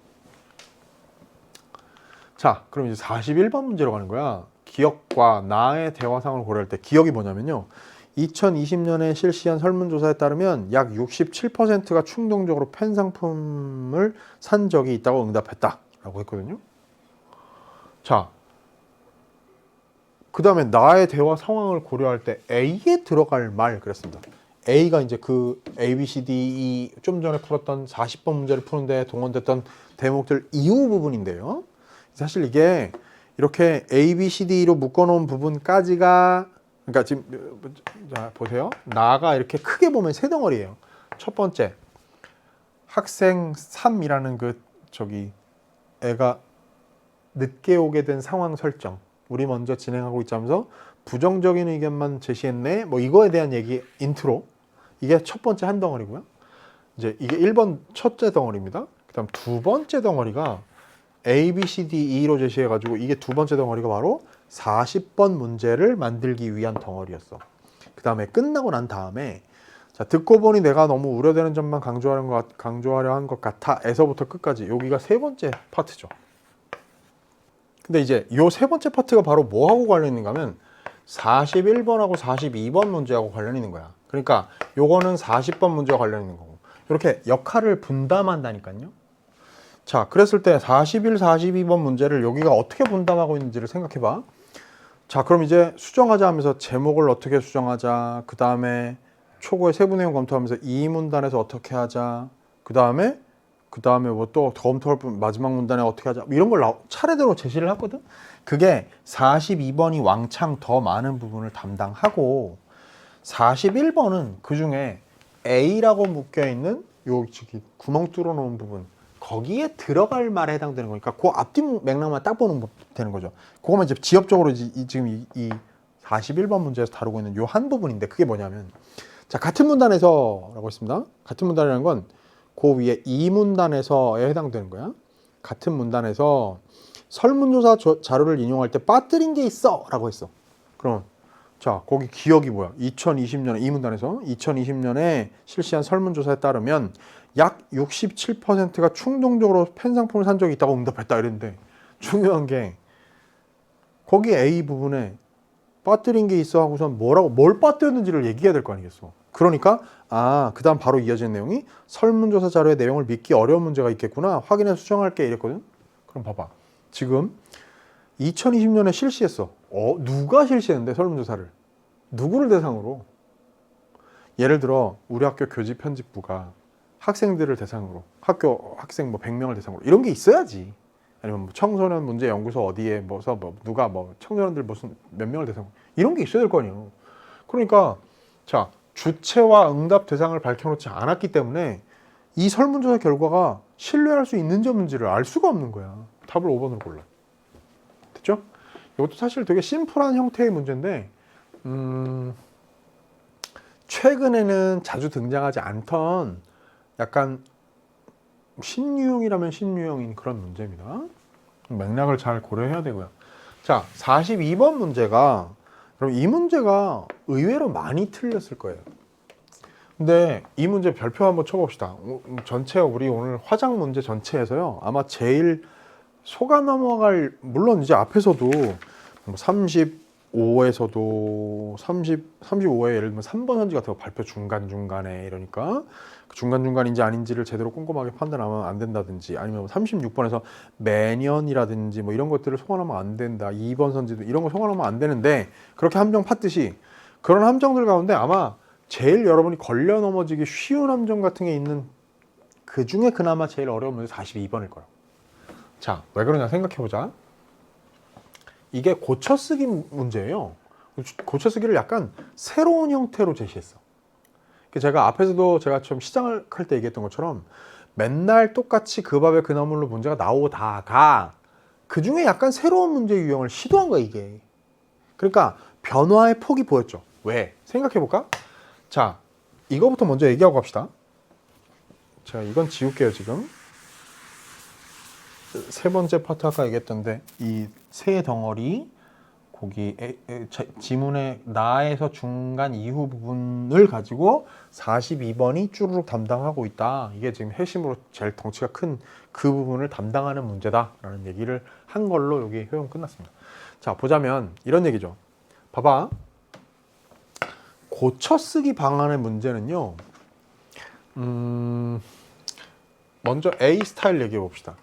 자, 그럼 이제 41번 문제로 가는 거야. 기억과 나의 대화상을 고려할 때 기억이 뭐냐면요. 2020년에 실시한 설문조사에 따르면 약 67%가 충동적으로 팬 상품을 산 적이 있다고 응답했다라고 했거든요. 자, 그 다음에 나의 대화 상황을 고려할 때 A에 들어갈 말 그랬습니다. A가 이제 그 A, B, C, D, E 좀 전에 풀었던 40번 문제를 푸는데 동원됐던 대목들 이후 부분인데요. 사실 이게 이렇게 A, B, C, D로 묶어놓은 부분까지가 그러니까 지금 자 보세요. 나가 이렇게 크게 보면 세 덩어리예요. 첫 번째 학생 3이라는 그 저기 애가 늦게 오게 된 상황 설정. 우리 먼저 진행하고 있자면서 부정적인 의견만 제시했네. 뭐 이거에 대한 얘기 인트로. 이게 첫 번째 한 덩어리고요. 이제 이게 1번 첫째 덩어리입니다. 그다음 두 번째 덩어리가 A, B, C, D, E로 제시해가지고 이게 두 번째 덩어리가 바로 40번 문제를 만들기 위한 덩어리였어. 그 다음에 끝나고 난 다음에 자 듣고 보니 내가 너무 우려되는 점만 강조하려 한 것 같아 에서부터 끝까지 여기가 세 번째 파트죠. 근데 이제 요 세 번째 파트가 바로 뭐하고 관련 있는가 하면 41번하고 42번 문제하고 관련 있는 거야. 그러니까 요거는 40번 문제와 관련 있는 거고 이렇게 역할을 분담한다니까요. 자, 그랬을 때 41, 42번 문제를 여기가 어떻게 분담하고 있는지를 생각해 봐. 자, 그럼 이제 수정하자 하면서 제목을 어떻게 수정하자. 그 다음에 초고의 세부 내용 검토하면서 이 문단에서 어떻게 하자. 그 다음에 뭐 또 검토할 마지막 문단에 어떻게 하자. 이런 걸 차례대로 제시를 하거든. 그게 42번이 왕창 더 많은 부분을 담당하고 41번은 그 중에 A라고 묶여있는 요 구멍 뚫어 놓은 부분 거기에 들어갈 말에 해당되는 거니까 그 앞뒤 맥락만 딱 보는 되는 거죠. 그거만 이제 지엽적으로 지금 이 41번 문제에서 다루고 있는 요 한 부분인데 그게 뭐냐면 자 같은 문단에서라고 했습니다. 같은 문단이라는 건 그 위에 이 문단에서에 해당되는 거야. 같은 문단에서 설문조사 자료를 인용할 때 빠뜨린 게 있어 라고 했어. 그럼 자 거기 기억이 뭐야? 2020년에 이 문단에서 2020년에 실시한 설문조사에 따르면 약 67%가 충동적으로 팬 상품을 산 적이 있다고 응답했다 이랬는데 중요한 게 거기 A 부분에 빠뜨린 게 있어 하고선 뭘 빠뜨렸는지를 얘기해야 될 거 아니겠어. 그러니까 그 다음 바로 이어진 내용이 설문조사 자료의 내용을 믿기 어려운 문제가 있겠구나 확인해서 수정할게 이랬거든. 그럼 봐봐 지금 2020년에 실시했어. 누가 실시했는데 설문조사를 누구를 대상으로? 예를 들어 우리 학교 교직 편집부가 학생들을 대상으로 학교 학생 뭐 100명을 대상으로 이런 게 있어야지. 아니면 뭐 청소년 문제 연구소 어디에 누가 청소년들 무슨 몇 명을 대상으로 이런 게 있어야 될 거 아니에요. 그러니까 자 주체와 응답 대상을 밝혀놓지 않았기 때문에 이 설문조사 결과가 신뢰할 수 있는지 없는지를 알 수가 없는 거야. 답을 5번으로 골라. 됐죠? 이것도 사실 되게 심플한 형태의 문제인데 최근에는 자주 등장하지 않던 약간 신유형이라면 신유형인 그런 문제입니다. 맥락을 잘 고려해야 되고요. 자, 42번 문제가 그럼 이 문제가 의외로 많이 틀렸을 거예요. 근데 이 문제 별표 한번 쳐봅시다. 전체 우리 오늘 화작 문제 전체에서요. 아마 제일 속아 넘어갈 물론 이제 앞에서도 35에서도 35에 예를 들면 3번 현지 같은 거 발표 중간중간에 이러니까 중간중간인지 아닌지를 제대로 꼼꼼하게 판단하면 안 된다든지 아니면 36번에서 매년이라든지 뭐 이런 것들을 소관하면 안 된다. 2번 선지도 이런 거 소관하면 안 되는데 그렇게 함정 팠듯이 그런 함정들 가운데 아마 제일 여러분이 걸려 넘어지기 쉬운 함정 같은 게 있는 그 중에 그나마 제일 어려운 문제 42번일 거예요. 자, 왜 그러냐 생각해보자. 이게 고쳐쓰기 문제예요. 고쳐쓰기를 약간 새로운 형태로 제시했어. 제가 앞에서도 제가 좀 시작할 때 얘기했던 것처럼 맨날 똑같이 그 밥에 그 나물로 문제가 나오다가 그 중에 약간 새로운 문제 유형을 시도한 거야 이게. 그러니까 변화의 폭이 보였죠. 왜? 생각해볼까? 자, 이거부터 먼저 얘기하고 갑시다. 자, 이건 지울게요 지금. 세 번째 파트 아까 얘기했던데 이 세 덩어리 거기 지문의 나에서 중간 이후 부분을 가지고 42번이 쭈루룩 담당하고 있다. 이게 지금 핵심으로 제일 덩치가 큰 그 부분을 담당하는 문제다라는 얘기를 한 걸로 여기 효용 끝났습니다. 자, 보자면 이런 얘기죠. 봐봐. 고쳐쓰기 방안의 문제는요. 먼저 A 스타일 얘기해 봅시다.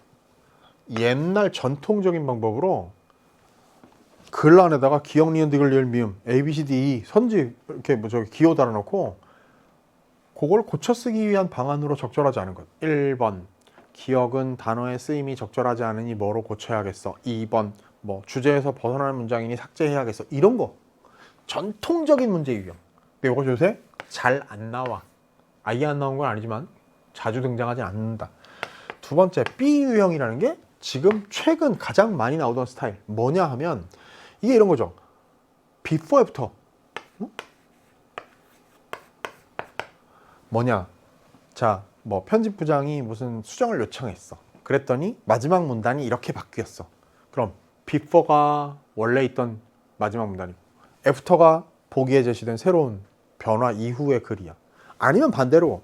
옛날 전통적인 방법으로 글 안에다가 기역, 니은, 디귿, 리을, 미음, A, B, C, D, E 선지 이렇게 뭐 저기 기호 달아놓고 그걸 고쳐쓰기 위한 방안으로 적절하지 않은 것. 1번 기역은 단어의 쓰임이 적절하지 않으니 뭐로 고쳐야겠어. 2번 뭐 주제에서 벗어나는 문장이니 삭제해야겠어. 이런 거 전통적인 문제 유형. 근데 이거 요새 잘 안 나와. 아예 안 나온 건 아니지만 자주 등장하지 않는다. 두 번째 B 유형이라는 게 지금 최근 가장 많이 나오던 스타일 뭐냐 하면 이게 이런 거죠. before, after. 뭐냐? 자, 뭐 편집부장이 무슨 수정을 요청했어. 그랬더니 마지막 문단이 이렇게 바뀌었어. 그럼 before가 원래 있던 마지막 문단이고 after가 보기에 제시된 새로운 변화 이후의 글이야. 아니면 반대로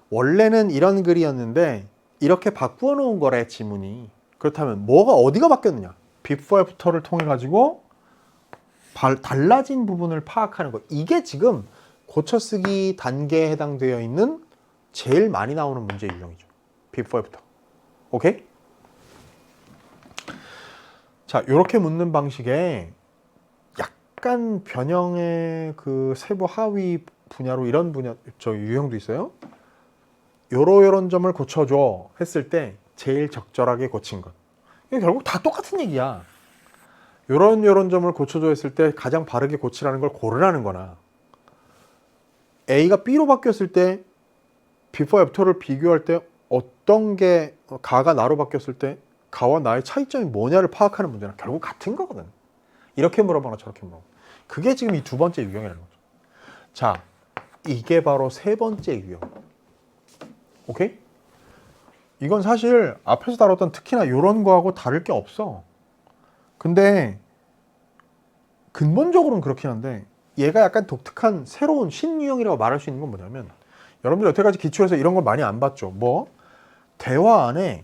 원래는 이런 글이었는데 이렇게 바꾸어 놓은 거래 지문이. 그렇다면 뭐가 어디가 바뀌었느냐? before, after를 통해 가지고 달라진 부분을 파악하는 거. 이게 지금 고쳐쓰기 단계에 해당되어 있는 제일 많이 나오는 문제 유형이죠. before, after. 오케이? 자, 이렇게 묻는 방식에 약간 변형의 그 세부 하위 분야로 이런 분야 저 유형도 있어요. 요런 점을 고쳐줘 했을 때 제일 적절하게 고친 것. 이게 결국 다 똑같은 얘기야. 요런 점을 고쳐줘 했을 때 가장 바르게 고치라는 걸 고르라는 거나 A가 B로 바뀌었을 때 before, after를 비교할 때 어떤 게 가가 나로 바뀌었을 때 가와 나의 차이점이 뭐냐를 파악하는 문제는 결국 같은 거거든. 이렇게 물어보나 저렇게 물어보나. 그게 지금 이 두 번째 유형이라는 거죠. 자, 이게 바로 세 번째 유형. 오케이? 이건 사실 앞에서 다뤘던 특히나 이런 거하고 다를 게 없어. 근데 근본적으로는 그렇긴 한데 얘가 약간 독특한 새로운 신유형이라고 말할 수 있는 건 뭐냐면 여러분들 여태까지 기초에서 이런 걸 많이 안 봤죠. 뭐 대화 안에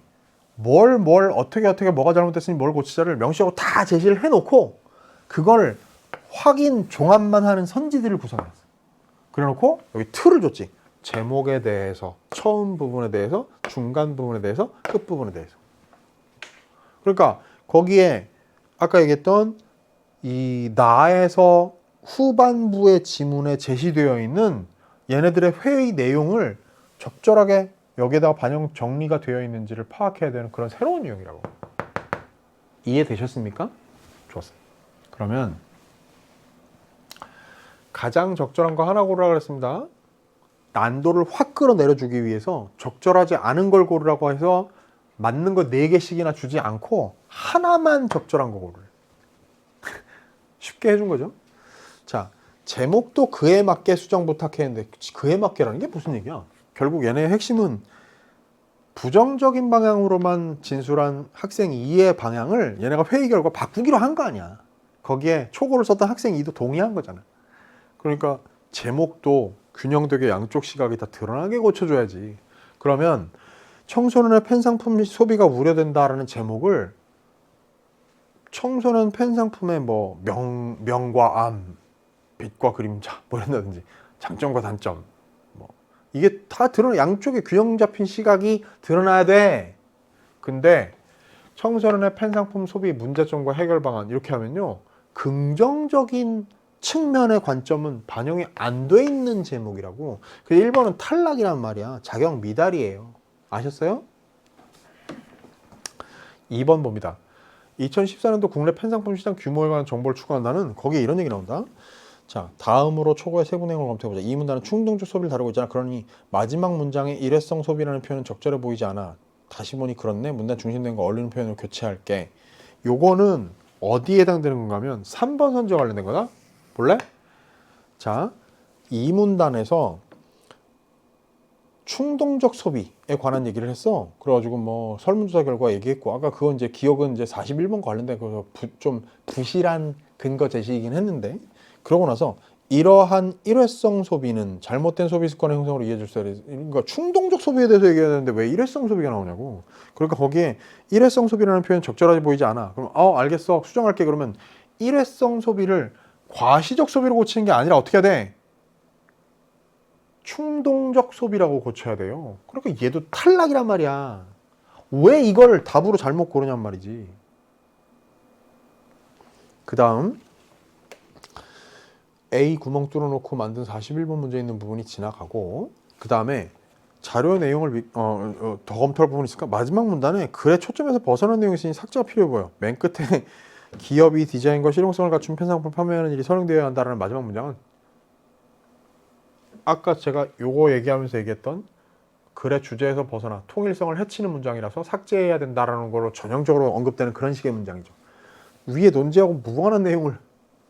뭘 어떻게 뭐가 잘못됐으니 뭘 고치자를 명시하고 다 제시를 해놓고 그걸 확인 종합만 하는 선지들을 구성해놨어. 그래놓고 여기 틀을 줬지. 제목에 대해서, 처음 부분에 대해서, 중간 부분에 대해서, 끝 부분에 대해서. 그러니까 거기에 아까 얘기했던 이 나에서 후반부의 지문에 제시되어 있는 얘네들의 회의 내용을 적절하게 여기에다가 반영 정리가 되어 있는지를 파악해야 되는 그런 새로운 유형이라고. 이해되셨습니까? 좋았어요. 그러면 가장 적절한 거 하나 고르라 그랬습니다. 난도를 확 끌어내려주기 위해서 적절하지 않은 걸 고르라고 해서 맞는 거 4개씩이나 주지 않고 하나만 적절한 거 고르래. 쉽게 해준 거죠. 자, 제목도 그에 맞게 수정 부탁했는데 그에 맞게라는 게 무슨 얘기야? 결국 얘네의 핵심은 부정적인 방향으로만 진술한 학생 2의 방향을 얘네가 회의 결과 바꾸기로 한 거 아니야. 거기에 초고를 썼던 학생 2도 동의한 거잖아. 그러니까 제목도 균형되게 양쪽 시각이 다 드러나게 고쳐줘야지. 그러면 청소년의 펜상품 소비가 우려된다라는 제목을 청소년 펜상품의 뭐 명과 암, 빛과 그림자 뭐 이런다든지 장점과 단점 뭐 이게 다 양쪽에 균형 잡힌 시각이 드러나야 돼. 근데 청소년의 펜상품 소비 문제점과 해결 방안 이렇게 하면요 긍정적인 측면의 관점은 반영이 안 돼 있는 제목이라고. 그래서 1번은 탈락이란 말이야. 자격 미달이에요. 아셨어요? 2번 봅니다. 2014년도 국내 펜상품 시장 규모에 관한 정보를 추구한다는 거기에 이런 얘기 나온다. 자, 다음으로 초고의 세부 내용을 검토해보자. 이 문단은 충동적 소비를 다루고 있잖아. 그러니 마지막 문장에 일회성 소비라는 표현은 적절해 보이지 않아. 다시 보니 그렇네. 문단 중심된과 어울리는 표현으로 교체할게. 요거는 어디에 해당되는 건가 하면 3번 선지와 관련된 거다. 볼래? 자, 이 문단에서 충동적 소비에 관한 얘기를 했어. 그래가지고 뭐 설문조사 결과 얘기했고 아까 그건 이제 기억은 이제 41번 관련된 거서 좀 부실한 근거 제시이긴 했는데 그러고 나서 이러한 일회성 소비는 잘못된 소비 습관의 형성으로 이어질 수 있다. 그러니까 충동적 소비에 대해서 얘기해야 되는데 왜 일회성 소비가 나오냐고. 그러니까 거기에 일회성 소비라는 표현 적절하게 보이지 않아. 그럼 알겠어 수정할게. 그러면 일회성 소비를 과시적 소비로 고치는 게 아니라 어떻게 해야 돼? 충동적 소비라고 고쳐야 돼요. 그러니까 얘도 탈락이란 말이야. 왜 이걸 답으로 잘못 고르냔 말이지. 그 다음 A 구멍 뚫어놓고 만든 41번 문제 있는 부분이 지나가고 그 다음에 자료 내용을 더 검토할 부분이 있을까? 마지막 문단에 글의 초점에서 벗어난 내용이 있으니 삭제가 필요해 보여. 맨 끝에 기업이 디자인과 실용성을 갖춘 펜상품 판매하는 일이 선행되어야 한다는 마지막 문장은 아까 제가 요거 얘기하면서 얘기했던 글의 주제에서 벗어나 통일성을 해치는 문장이라서 삭제해야 된다라는 걸로 전형적으로 언급되는 그런 식의 문장이죠. 위에 논지하고 무관한 내용을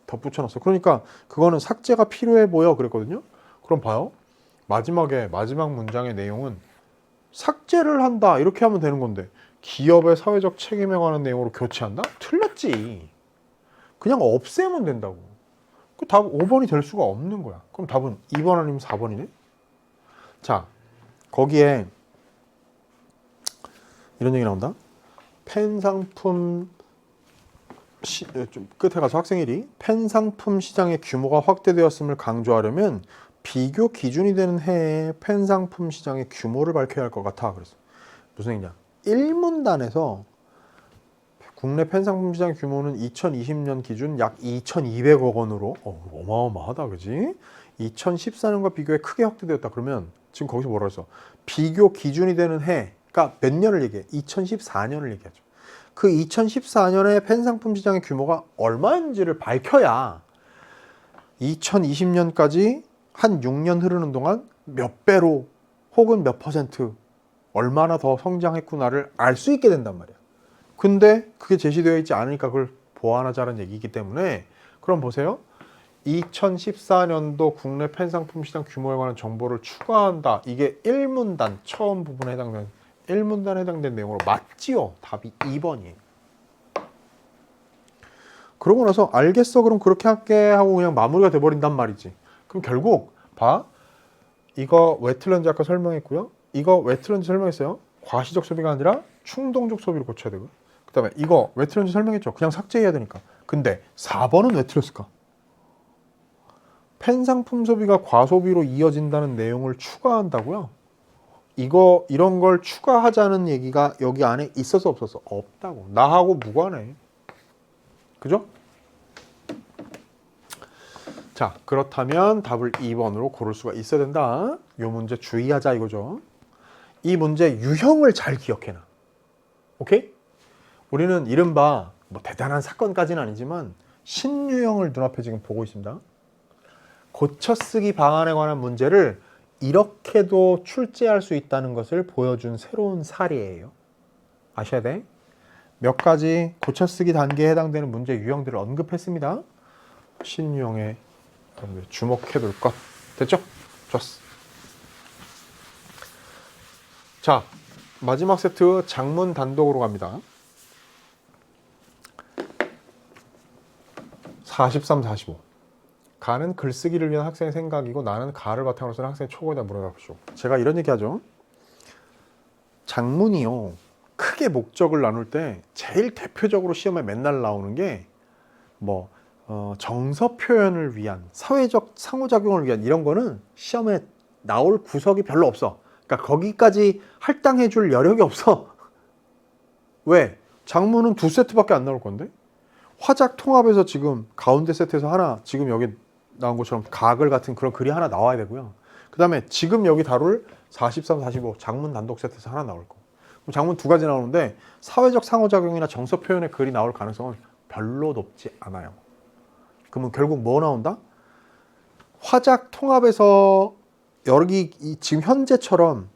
덧붙여놨어. 그러니까 그거는 삭제가 필요해 보여 그랬거든요. 그럼 봐요. 마지막 문장의 내용은 삭제를 한다 이렇게 하면 되는 건데 기업의 사회적 책임에 관한 내용으로 교체한다? 틀렸지. 그냥 없애면 된다고. 그 답 5번이 될 수가 없는 거야. 그럼 답은 2번 아니면 4번이네? 자, 거기에 이런 얘기 나온다. 펜 상품 좀 끝에 가서 학생일이 펜 상품 시장의 규모가 확대되었음을 강조하려면 비교 기준이 되는 해에 펜 상품 시장의 규모를 밝혀야 할 것 같아. 그래서 무슨 얘기냐? 1문단에서 국내 펜 상품 시장 규모는 2020년 기준 약 2,200억 원으로 어마어마하다, 그지? 2014년과 비교해 크게 확대되었다. 그러면 지금 거기서 뭐라고 했어? 비교 기준이 되는 해가 몇 년을 얘기해? 2014년을 얘기하죠. 그 2014년에 펜 상품 시장의 규모가 얼마인지를 밝혀야 2020년까지 한 6년 흐르는 동안 몇 배로 혹은 몇 퍼센트 얼마나 더 성장했구나를 알 수 있게 된단 말이야. 근데 그게 제시되어 있지 않으니까 그걸 보완하자는 얘기이기 때문에 그럼 보세요. 2014년도 국내 펜 상품 시장 규모에 관한 정보를 추가한다. 이게 1문단 처음 부분에 해당되는 1문단에 해당된 내용으로 맞지요? 답이 2번이에요. 그러고 나서 알겠어 그럼 그렇게 할게 하고 그냥 마무리가 돼버린단 말이지. 그럼 결국 봐. 이거 왜 틀렸는지 아까 설명했고요. 이거 왜 틀렸는지 설명했어요. 과시적 소비가 아니라 충동적 소비로 고쳐야 되고요. 그 다음에 이거 왜 틀렸는지 설명했죠. 그냥 삭제해야 되니까. 근데 4번은 왜 틀렸을까? 펜 상품 소비가 과소비로 이어진다는 내용을 추가한다고요? 이런 걸 추가하자는 얘기가 여기 안에 있어서 없었어? 없다고. 나하고 무관해. 그죠? 자, 그렇다면 답을 2번으로 고를 수가 있어야 된다. 이 문제 주의하자 이거죠. 이 문제 유형을 잘 기억해놔. 오케이? 우리는 이른바 뭐 대단한 사건까지는 아니지만 신유형을 눈앞에 지금 보고 있습니다. 고쳐쓰기 방안에 관한 문제를 이렇게도 출제할 수 있다는 것을 보여준 새로운 사례예요. 아셔야 돼. 몇 가지 고쳐쓰기 단계에 해당되는 문제 유형들을 언급했습니다. 신유형에 주목해둘 것. 됐죠? 좋았어. 자, 마지막 세트 장문 단독으로 갑니다. 43, 45. 가는 글쓰기를 위한 학생의 생각이고 나는 가를 바탕으로 쓰는 학생의 촉구에 대한 물어보시오. 제가 이런 얘기 하죠. 장문이요. 크게 목적을 나눌 때 제일 대표적으로 시험에 맨날 나오는 게 뭐 정서 표현을 위한 사회적 상호작용을 위한 이런 거는 시험에 나올 구석이 별로 없어. 그러니까 거기까지 할당해 줄 여력이 없어. 왜? 장문은 2세트밖에 안 나올 건데 화작 통합에서 지금 가운데 세트에서 하나 지금 여기 나온 것처럼 가글 같은 그런 글이 하나 나와야 되고요. 그 다음에 지금 여기 다룰 43, 45 장문 단독 세트에서 하나 나올 거. 그럼 장문 2가지 나오는데 사회적 상호작용이나 정서 표현의 글이 나올 가능성은 별로 높지 않아요. 그러면 결국 뭐 나온다? 화작 통합에서 여기 지금 현재처럼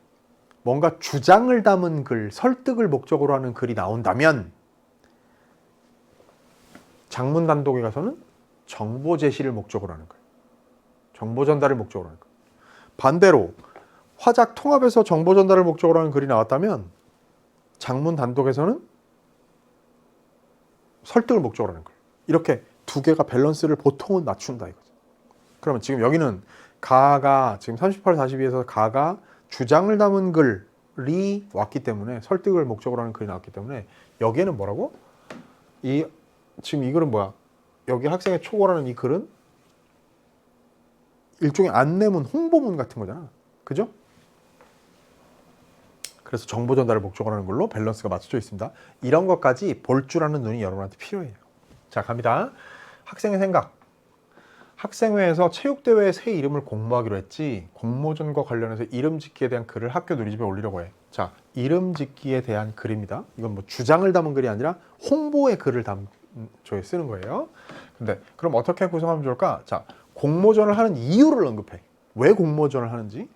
뭔가 주장을 담은 글, 설득을 목적으로 하는 글이 나온다면 장문 단독에 가서는 정보 제시를 목적으로 하는 거예요. 정보 전달을 목적으로 하는 거예요. 반대로 화작 통합에서 정보 전달을 목적으로 하는 글이 나왔다면 장문 단독에서는 설득을 목적으로 하는 거예요. 이렇게 두 개가 밸런스를 보통은 맞춘다 이거죠. 그러면 지금 여기는 가가 지금 38, 42에서 가가 주장을 담은 글이 왔기 때문에 설득을 목적으로 하는 글이 나왔기 때문에 여기에는 뭐라고? 지금 이 글은 뭐야? 여기 학생의 초고라는 이 글은 일종의 안내문, 홍보문 같은 거잖아. 그죠? 그래서 정보 전달을 목적으로 하는 걸로 밸런스가 맞춰져 있습니다. 이런 것까지 볼 줄 아는 눈이 여러분한테 필요해요. 자, 갑니다. 학생의 생각. 학생회에서 체육대회에 새 이름을 공모하기로 했지 공모전과 관련해서 이름 짓기에 대한 글을 학교 누리집에 올리려고 해. 자, 이름 짓기에 대한 글입니다. 이건 뭐 주장을 담은 글이 아니라 홍보의 글을 쓰는 거예요. 근데 그럼 어떻게 구성하면 좋을까? 자, 공모전을 하는 이유를 언급해. 왜 공모전을 하는지.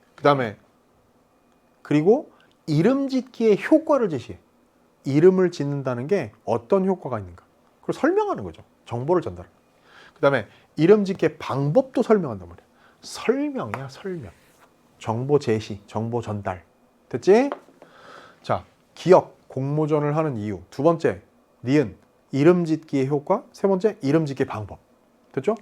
그리고 이름 짓기의 효과를 제시해. 이름을 짓는다는 게 어떤 효과가 있는가. 그걸 설명하는 거죠. 정보를 전달하는. 그 다음에 이름 짓기의 방법도 설명한단 말이야. 설명이야, 설명. 정보 제시, 정보 전달. 됐지? 자, 기억, 공모전을 하는 이유. 두 번째, 니은, 이름 짓기의 효과. 세 번째, 이름 짓기의 방법. 됐죠?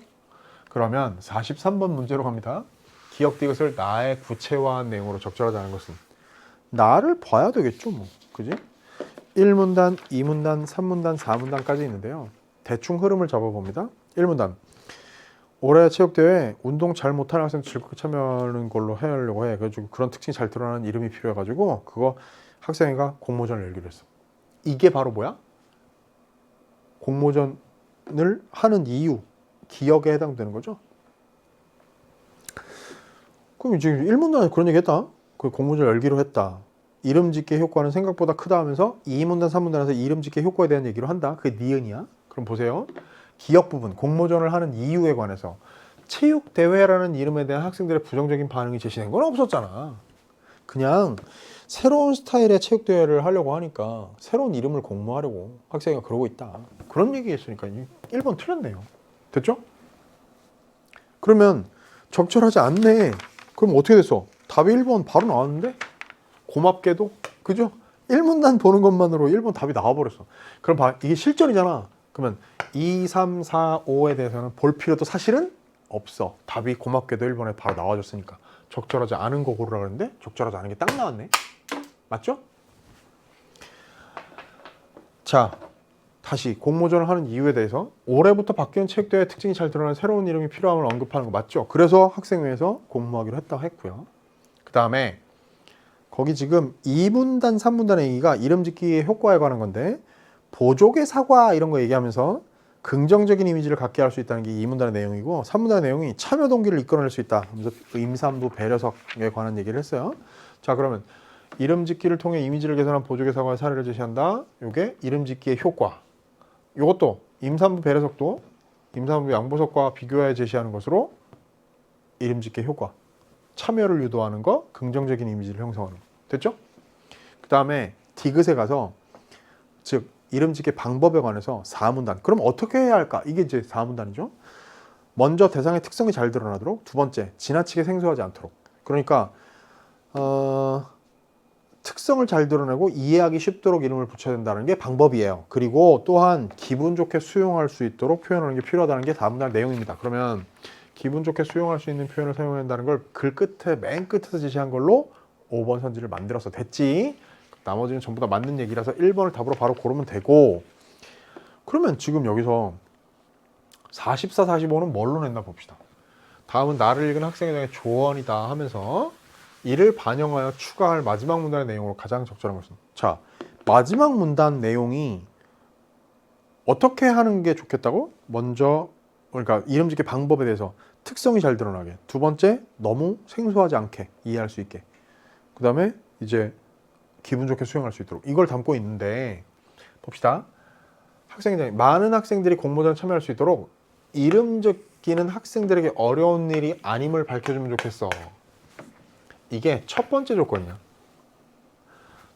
그러면 43번 문제로 갑니다. 기억 디귿을 나의 구체화한 내용으로 적절하지 않은 것은 나를 봐야 되겠죠, 뭐. 그지? 1문단, 2문단, 3문단, 4문단까지 있는데요. 대충 흐름을 잡아봅니다. 1문단. 올해 체육대회 운동 잘 못하는 학생 즐겁게 참여하는 걸로 하려고 해. 그래가지고 그런 특징이 잘 드러나는 이름이 필요해가지고 그거 학생회가 공모전을 열기로 했어. 이게 바로 뭐야? 공모전을 하는 이유, 기억에 해당되는 거죠. 그럼 지금 1문단에 그런 얘기 했다. 그 공모전을 열기로 했다. 이름 짓기의 효과는 생각보다 크다 하면서 2문단, 3문단에서 이름 짓기의 효과에 대한 얘기를 한다. 그게 니은이야. 그럼 보세요. 기억 부분, 공모전을 하는 이유에 관해서 체육대회라는 이름에 대한 학생들의 부정적인 반응이 제시된 건 없었잖아. 그냥 새로운 스타일의 체육대회를 하려고 하니까 새로운 이름을 공모하려고 학생이 그러고 있다. 그런 얘기했으니까 1번 틀렸네요. 됐죠? 그러면 적절하지 않네. 그럼 어떻게 됐어? 답이 1번 바로 나왔는데? 고맙게도? 그죠? 1문단 보는 것만으로 1번 답이 나와버렸어. 그럼 봐, 이게 실전이잖아. 그러면 2, 3, 4, 5에 대해서는 볼 필요도 사실은 없어. 답이 고맙게도 1번에 바로 나와줬으니까. 적절하지 않은 거 고르라 그랬는데 적절하지 않은 게 딱 나왔네. 맞죠? 자, 다시 공모전을 하는 이유에 대해서 올해부터 바뀌는 체육대회 특징이 잘 드러나는 새로운 이름이 필요함을 언급하는 거 맞죠? 그래서 학생회에서 공모하기로 했다고 했고요. 그 다음에 거기 지금 2문단, 3문단의 얘기가 이름 짓기의 효과에 관한 건데 보족의 사과 이런 거 얘기하면서 긍정적인 이미지를 갖게 할 수 있다는 게 2문단의 내용이고 3문단의 내용이 참여 동기를 이끌어낼 수 있다 하면서 임산부 배려석에 관한 얘기를 했어요. 자, 그러면 이름 짓기를 통해 이미지를 개선한 보족의 사과의 사례를 제시한다. 요게 이름 짓기의 효과. 요것도 임산부 배려석도 임산부 양보석과 비교해 제시하는 것으로 이름 짓기의 효과. 참여를 유도하는 거, 긍정적인 이미지를 형성하는 거. 됐죠? 그 다음에 디귿에 가서 즉 이름 짓기 방법에 관해서 4문단. 그럼 어떻게 해야 할까? 이게 이제 4문단이죠. 먼저 대상의 특성이 잘 드러나도록. 두 번째, 지나치게 생소하지 않도록. 그러니까 특성을 잘 드러내고 이해하기 쉽도록 이름을 붙여야 된다는 게 방법이에요. 그리고 또한 기분 좋게 수용할 수 있도록 표현하는 게 필요하다는 게 4문단 내용입니다. 그러면 기분 좋게 수용할 수 있는 표현을 사용해야 한다는 걸 글 끝에 맨 끝에서 제시한 걸로 5번 선지를 만들어서 됐지. 나머지는 전부 다 맞는 얘기라서 1번을 답으로 바로 고르면 되고. 그러면 지금 여기서 44, 45는 뭘로 냈나 봅시다. 다음은 나를 읽은 학생에 대한 조언이다 하면서 이를 반영하여 추가할 마지막 문단의 내용으로 가장 적절한 것은. 자, 마지막 문단 내용이 어떻게 하는 게 좋겠다고? 먼저 그러니까 이름 짓기 방법에 대해서 특성이 잘 드러나게. 두 번째, 너무 생소하지 않게 이해할 수 있게. 그 다음에 이제 기분 좋게 수용할 수 있도록 이걸 담고 있는데 봅시다. 학생회장이 많은 학생들이 공모전에 참여할 수 있도록 이름 짓기는 학생들에게 어려운 일이 아님을 밝혀주면 좋겠어. 이게 첫 번째 조건이야.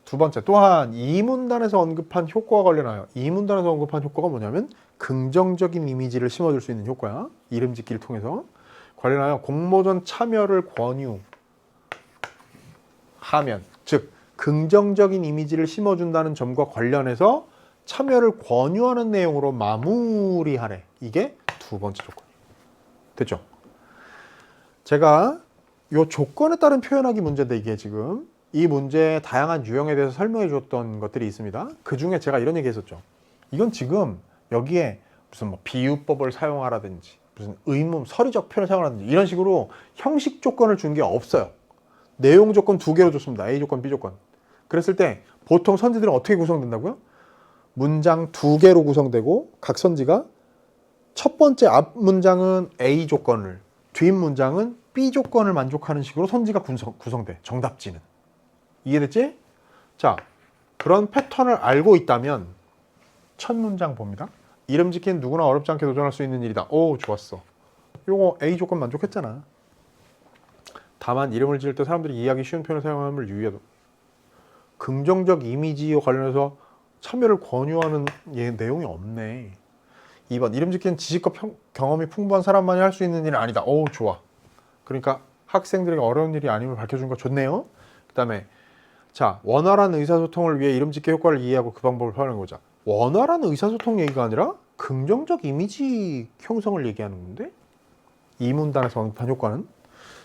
두 번째, 또한 이 문단에서 언급한 효과와 관련하여 이 문단에서 언급한 효과가 뭐냐면 긍정적인 이미지를 심어줄 수 있는 효과야. 이름 짓기를 통해서 관련하여 공모전 참여를 권유하면, 즉 긍정적인 이미지를 심어준다는 점과 관련해서 참여를 권유하는 내용으로 마무리하래. 이게 두 번째 조건. 됐죠? 제가 요 조건에 따른 표현하기 문제인데 이게 지금 이 문제의 다양한 유형에 대해서 설명해 주었던 것들이 있습니다. 그 중에 제가 이런 얘기 했었죠. 이건 지금 여기에 무슨 뭐 비유법을 사용하라든지 무슨 의문, 서리적 표현을 사용하라든지 이런 식으로 형식 조건을 준 게 없어요. 내용 조건 두 개로 줬습니다. A 조건, B 조건. 그랬을 때 보통 선지들은 어떻게 구성된다고요? 문장 두 개로 구성되고 각 선지가 첫 번째 앞 문장은 A 조건을, 뒷 문장은 B 조건을 만족하는 식으로 선지가 구성돼. 정답지는. 이해됐지? 자, 그런 패턴을 알고 있다면 첫 문장 봅니다. 이름 짓기는 누구나 어렵지 않게 도전할 수 있는 일이다. 오, 좋았어. 요거 A 조건 만족했잖아. 다만 이름을 지을 때 사람들이 이해하기 쉬운 표현을 사용함을 유의해도. 긍정적 이미지와 관련해서 참여를 권유하는 내용이 없네. 2번 이름 짓기는 지식과 경험이 풍부한 사람만이 할 수 있는 일은 아니다. 오, 좋아. 그러니까 학생들에게 어려운 일이 아님을 밝혀준 거 좋네요. 그 다음에 자, 원활한 의사소통을 위해 이름 짓기 효과를 이해하고 그 방법을 활용해보자. 원활한 의사소통 얘기가 아니라 긍정적 이미지 형성을 얘기하는 건데 이 문단에서 언급한 효과는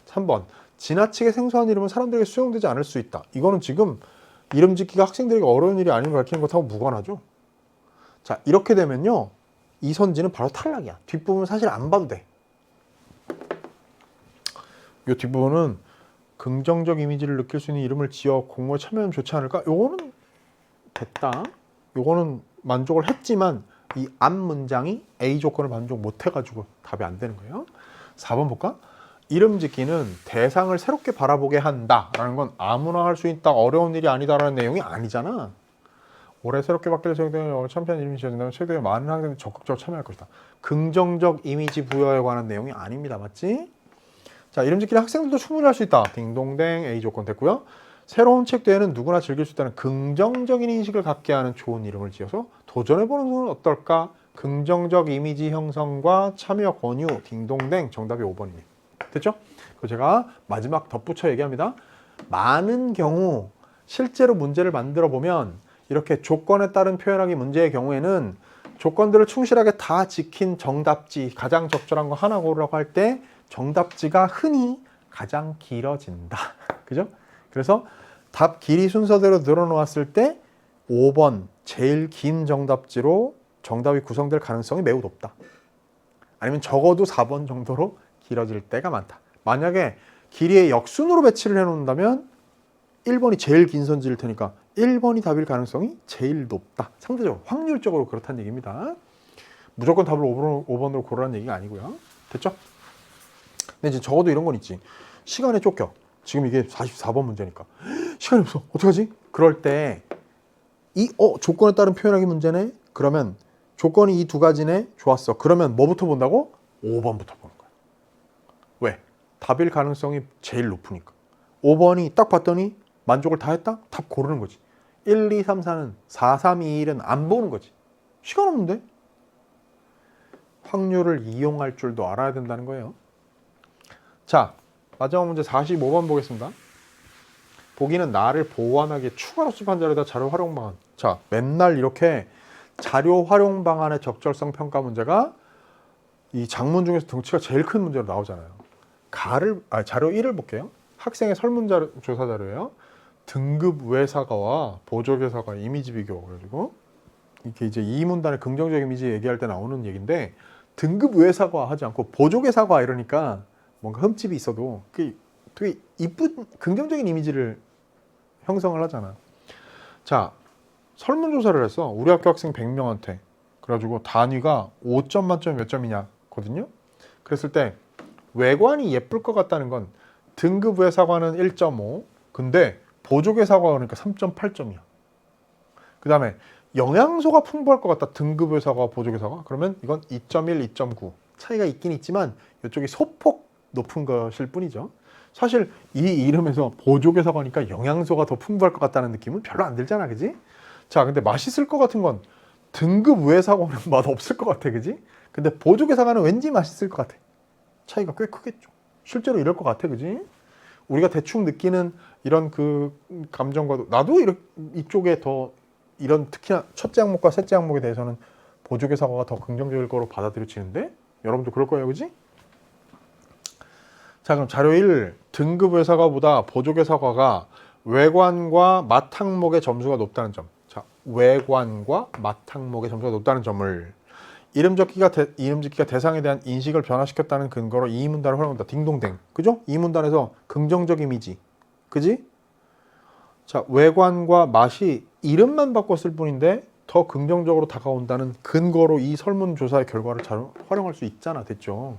3번 지나치게 생소한 이름은 사람들에게 수용되지 않을 수 있다. 이거는 지금 이름 짓기가 학생들에게 어려운 일이 아님을 밝히는 것하고 무관하죠. 자, 이렇게 되면요 이 선지는 바로 탈락이야. 뒷부분은 사실 안 봐도 돼. 이 뒷부분은 긍정적 이미지를 느낄 수 있는 이름을 지어 공모에 참여하면 좋지 않을까? 요거는 됐다. 요거는 만족을 했지만 이 앞 문장이 A 조건을 만족 못 해가지고 답이 안 되는 거예요. 4번 볼까? 이름 짓기는 대상을 새롭게 바라보게 한다라는 건 아무나 할 수 있다, 어려운 일이 아니다라는 내용이 아니잖아. 올해 새롭게 바뀔 예정된 챔피언 이름이 지어진다면 최대한 많은 학생들이 적극적으로 참여할 것이다. 긍정적 이미지 부여에 관한 내용이 아닙니다. 맞지? 자, 이름 짓기를 학생들도 충분히 할 수 있다. 딩동댕 A 조건 됐고요. 새로운 책 대회는 누구나 즐길 수 있다는 긍정적인 인식을 갖게 하는 좋은 이름을 지어서 도전해보는 것은 어떨까? 긍정적 이미지 형성과 참여 권유 딩동댕 정답이 5번입니다. 됐죠? 그리고 제가 마지막 덧붙여 얘기합니다. 많은 경우 실제로 문제를 만들어 보면 이렇게 조건에 따른 표현하기 문제의 경우에는 조건들을 충실하게 다 지킨 정답지 가장 적절한 거 하나 고르라고 할 때 정답지가 흔히 가장 길어진다. 그죠? 그래서 답 길이 순서대로 늘어놓았을 때 5번 제일 긴 정답지로 정답이 구성될 가능성이 매우 높다. 아니면 적어도 4번 정도로 길어질 때가 많다. 만약에 길이의 역순으로 배치를 해놓는다면 1번이 제일 긴 선지일 테니까 1번이 답일 가능성이 제일 높다. 상대적으로 확률적으로 그렇다는 얘기입니다. 무조건 답을 5번으로 고르라는 얘기가 아니고요. 됐죠? 근데 이제 적어도 이런 건 있지. 시간에 쫓겨. 지금 이게 44번 문제니까. 시간이 없어. 어떡하지? 그럴 때 조건에 따른 표현하기 문제네? 그러면 조건이 이 두 가지네? 좋았어. 그러면 뭐부터 본다고? 5번부터 보는 거야. 왜? 답일 가능성이 제일 높으니까. 5번이 딱 봤더니 만족을 다 했다? 답 고르는 거지. 1, 2, 3, 4는 4, 3, 2, 1은 안 보는 거지. 시간 없는데? 확률을 이용할 줄도 알아야 된다는 거예요. 자, 마지막 문제 45번 보겠습니다. 보기는 나를 보완하기 위해 추가로 수집한 자료다 자료 활용 방안. 자, 맨날 이렇게 자료 활용 방안의 적절성 평가 문제가 이 장문 중에서 덩치가 제일 큰 문제로 나오잖아요. 자료 1을 볼게요. 학생의 설문조사 자료예요. 등급 외 사과와 보조개 사과 이미지 비교. 그래가지고 이게 이제 이 문단의 긍정적 이미지 얘기할 때 나오는 얘기인데 등급 외 사과 하지 않고 보조개 사과 이러니까 뭔가 흠집이 있어도 되게 이쁜 긍정적인 이미지를 형성을 하잖아. 자, 설문조사를 했어. 우리 학교 학생 100명한테. 그래가지고 단위가 5점 만점에 몇 점이냐 거든요. 그랬을 때 외관이 예쁠 것 같다는 건 등급 외 사과는 1.5 근데 보조개 사과 그러니까 3.8점이야. 그 다음에 영양소가 풍부할 것 같다. 등급 외 사과와 보조개 사과 그러면 이건 2.1, 2.9 차이가 있긴 있지만 이쪽이 소폭 높은 것일 뿐이죠. 사실 이 이름에서 보조개 사과니까 영양소가 더 풍부할 것 같다는 느낌은 별로 안 들잖아, 그지? 자, 근데 맛있을 것 같은 건 등급 외 사과는 맛 없을 것 같아, 그지? 근데 보조개 사과는 왠지 맛있을 것 같아. 차이가 꽤 크겠죠. 실제로 이럴 것 같아, 그지? 우리가 대충 느끼는 이런 그 감정과도 나도 이쪽에 더 이런 특히나 첫째 항목과 셋째 항목에 대해서는 보조개 사과가 더 긍정적일 거로 받아들여지는데 여러분도 그럴 거예요, 그지? 자, 그럼 자료 1. 등급외사과보다 보조외사과가 외관과 맛 항목의 점수가 높다는 점. 자, 외관과 맛 항목의 점수가 높다는 점을 이름 짓기가 대상에 대한 인식을 변화시켰다는 근거로 이 문단을 활용한다. 딩동댕. 그죠? 이 문단에서 긍정적 이미지. 그지? 자, 외관과 맛이 이름만 바꿨을 뿐인데 더 긍정적으로 다가온다는 근거로 이 설문조사의 결과를 잘 활용할 수 있잖아. 됐죠?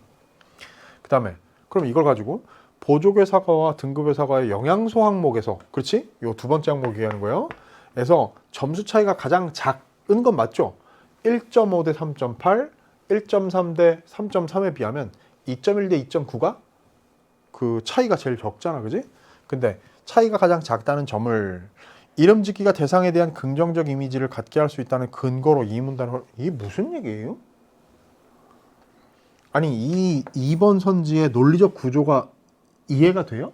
그 다음에 그럼 이걸 가지고 보조개 사과와 등급의 사과의 영양소 항목에서, 그렇지? 요 두 번째 항목 얘기하는 거예요. 에서 점수 차이가 가장 작은 건 맞죠? 1.5 대 3.8, 1.3 대 3.3에 비하면 2.1 대 2.9가 그 차이가 제일 적잖아, 그지? 근데 차이가 가장 작다는 점을 이름 짓기가 대상에 대한 긍정적 이미지를 갖게 할 수 있다는 근거로 이 문단을, 이게 무슨 얘기예요? 아니, 이 2번 선지의 논리적 구조가 이해가 돼요?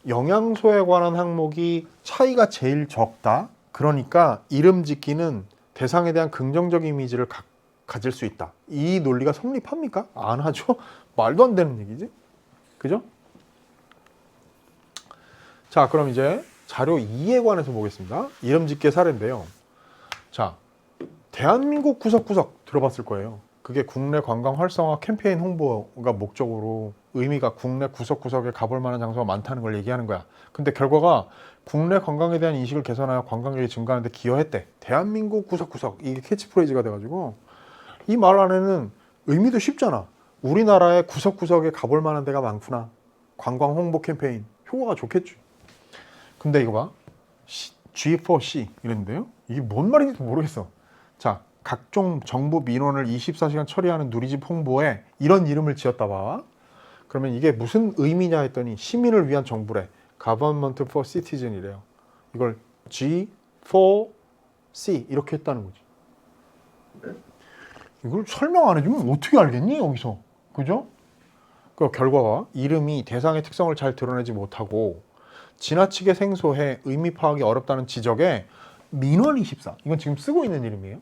영양소에 관한 항목이 차이가 제일 적다. 그러니까 이름 짓기는 대상에 대한 긍정적 이미지를 가질 수 있다. 이 논리가 성립합니까? 안 하죠. 말도 안 되는 얘기지. 그죠? 자, 그럼 이제 자료 2에 관해서 보겠습니다. 이름 짓기 사례인데요. 자, 대한민국 구석구석 들어봤을 거예요. 그게 국내 관광 활성화 캠페인 홍보가 목적으로 의미가 국내 구석구석에 가볼 만한 장소가 많다는 걸 얘기하는 거야. 근데 결과가 국내 관광에 대한 인식을 개선하여 관광객이 증가하는 데 기여했대. 대한민국 구석구석. 이게 캐치프레이즈가 돼가지고 이 말 안에는 의미도 쉽잖아. 우리나라의 구석구석에 가볼 만한 데가 많구나. 관광 홍보 캠페인. 효과가 좋겠지. 근데 이거 봐. G4C 이랬는데요. 이게 뭔 말인지 모르겠어. 자, 각종 정부 민원을 24시간 처리하는 누리집 홍보에 이런 이름을 지었다 봐. 그러면 이게 무슨 의미냐 했더니 시민을 위한 정부래. Government for Citizen이래요. 이걸 G4C 이렇게 했다는 거지. 이걸 설명 안 해주면 어떻게 알겠니 여기서? 그죠? 그 결과가 이름이 대상의 특성을 잘 드러내지 못하고 지나치게 생소해 의미 파악이 어렵다는 지적에 민원24, 이건 지금 쓰고 있는 이름이에요.